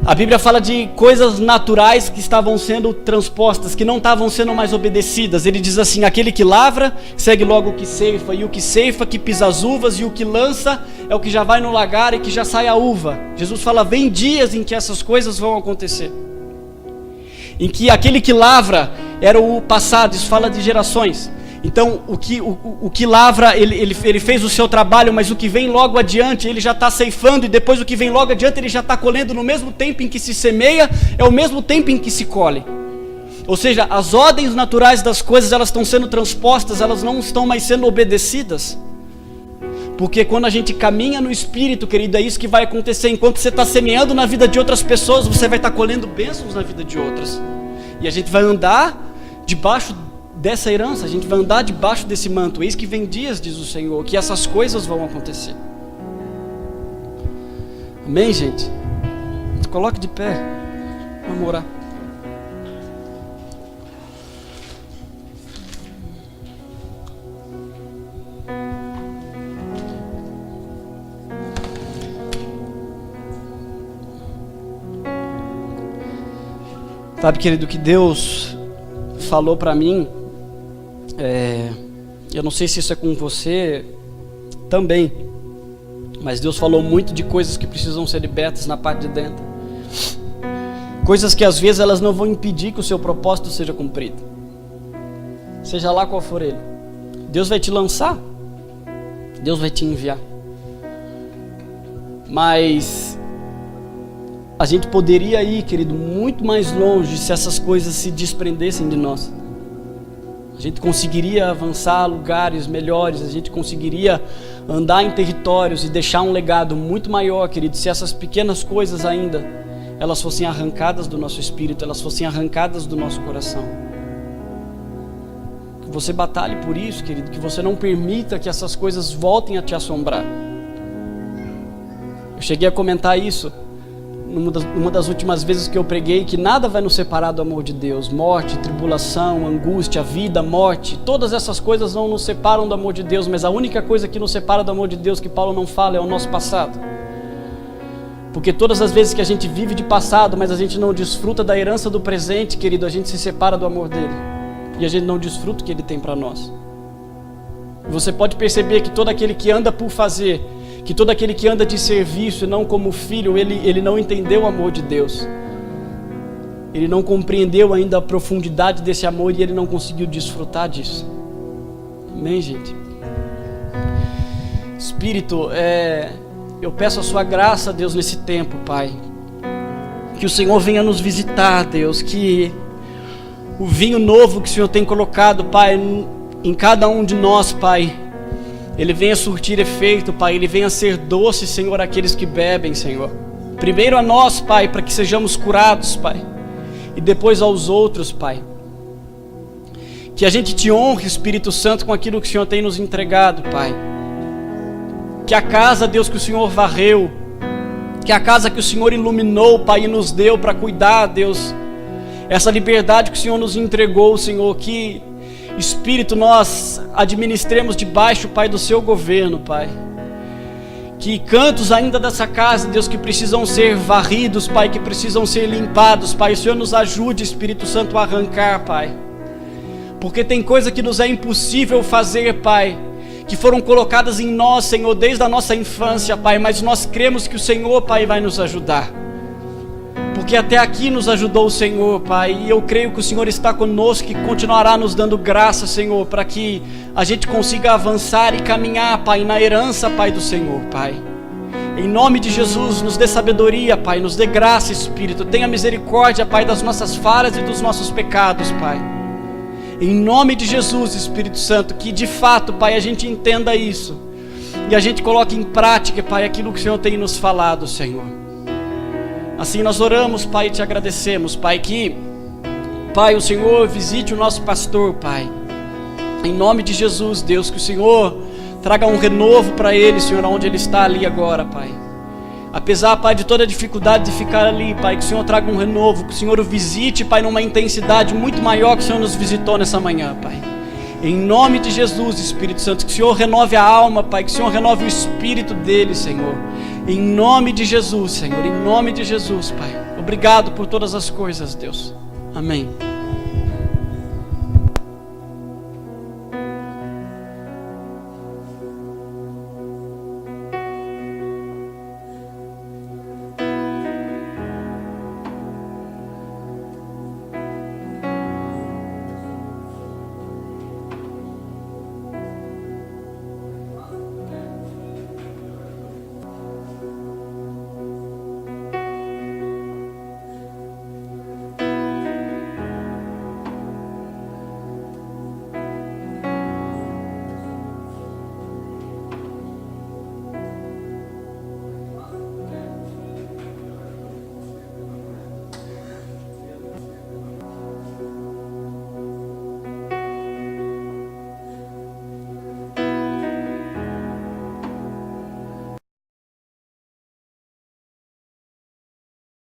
A Bíblia fala de coisas naturais que estavam sendo transpostas, que não estavam sendo mais obedecidas. Ele diz assim, aquele que lavra, segue logo o que ceifa, e o que ceifa que pisa as uvas, e o que lança é o que já vai no lagar e que já sai a uva. Jesus fala, vem dias em que essas coisas vão acontecer. Em que aquele que lavra era o passado, isso fala de gerações. Então o que lavra, ele fez o seu trabalho, mas o que vem logo adiante, ele já está ceifando, e depois o que vem logo adiante, ele já está colhendo. No mesmo tempo em que se semeia, é o mesmo tempo em que se colhe. Ou seja, as ordens naturais das coisas, elas estão sendo transpostas, elas não estão mais sendo obedecidas. Porque quando a gente caminha no Espírito, querido, é isso que vai acontecer. Enquanto você está semeando na vida de outras pessoas, você vai estar colhendo bênçãos na vida de outras. E a gente vai andar debaixo dessa herança, a gente vai andar debaixo desse manto. Eis que vem dias, diz o Senhor, que essas coisas vão acontecer. Amém, gente? Coloque de pé, vamos orar. Sabe, querido, que Deus falou para mim, eu não sei se isso é com você também, mas Deus falou muito de coisas que precisam ser libertas na parte de dentro. Coisas que às vezes elas não vão impedir que o seu propósito seja cumprido. Seja lá qual for ele. Deus vai te lançar, Deus vai te enviar. Mas a gente poderia ir, querido, muito mais longe se essas coisas se desprendessem de nós. A gente conseguiria avançar a lugares melhores, a gente conseguiria andar em territórios e deixar um legado muito maior, querido, se essas pequenas coisas ainda, elas fossem arrancadas do nosso espírito, elas fossem arrancadas do nosso coração. Que você batalhe por isso, querido, que você não permita que essas coisas voltem a te assombrar. Eu cheguei a comentar isso numa das últimas vezes que eu preguei, que nada vai nos separar do amor de Deus. Morte, tribulação, angústia, vida, morte, todas essas coisas não nos separam do amor de Deus, mas a única coisa que nos separa do amor de Deus, que Paulo não fala, é o nosso passado. Porque todas as vezes que a gente vive de passado, mas a gente não desfruta da herança do presente, querido, a gente se separa do amor dele. E a gente não desfruta o que ele tem para nós. Você pode perceber que todo aquele que anda por fazer, que todo aquele que anda de serviço e não como filho, ele não entendeu o amor de Deus. Ele não compreendeu ainda a profundidade desse amor e ele não conseguiu desfrutar disso. Amém, gente? Espírito, eu peço a sua graça, Deus, nesse tempo, Pai. Que o Senhor venha nos visitar, Deus, que o vinho novo que o Senhor tem colocado, Pai, em cada um de nós, Pai, ele venha surtir efeito, Pai, ele venha ser doce, Senhor, àqueles que bebem, Senhor. Primeiro a nós, Pai, para que sejamos curados, Pai, e depois aos outros, Pai. Que a gente te honre, Espírito Santo, com aquilo que o Senhor tem nos entregado, Pai. Que a casa, Deus, que o Senhor varreu, que a casa que o Senhor iluminou, Pai, e nos deu para cuidar, Deus, essa liberdade que o Senhor nos entregou, Senhor, que Espírito, nós administremos debaixo, Pai, do seu governo, Pai. Que cantos ainda dessa casa, Deus, que precisam ser varridos, Pai, que precisam ser limpados, Pai, o Senhor nos ajude, Espírito Santo, a arrancar, Pai. Porque tem coisa que nos é impossível fazer, Pai, que foram colocadas em nós, Senhor, desde a nossa infância, Pai, mas nós cremos que o Senhor, Pai, vai nos ajudar. Porque até aqui nos ajudou o Senhor, Pai, e eu creio que o Senhor está conosco e continuará nos dando graça, Senhor, para que a gente consiga avançar e caminhar, Pai, na herança, Pai, do Senhor, Pai. Em nome de Jesus, nos dê sabedoria, Pai, nos dê graça, Espírito, tenha misericórdia, Pai, das nossas falhas e dos nossos pecados, Pai. Em nome de Jesus, Espírito Santo, que de fato, Pai, a gente entenda isso e a gente coloque em prática, Pai, aquilo que o Senhor tem nos falado, Senhor. Assim nós oramos, Pai, e te agradecemos, Pai, que, Pai, o Senhor visite o nosso pastor, Pai. Em nome de Jesus, Deus, que o Senhor traga um renovo para ele, Senhor, onde ele está ali agora, Pai. Apesar, Pai, de toda a dificuldade de ficar ali, Pai, que o Senhor traga um renovo, que o Senhor o visite, Pai, numa intensidade muito maior que o Senhor nos visitou nessa manhã, Pai. Em nome de Jesus, Espírito Santo, que o Senhor renove a alma, Pai, que o Senhor renove o espírito dele, Senhor. Em nome de Jesus, Senhor, em nome de Jesus, Pai. Obrigado por todas as coisas, Deus. Amém.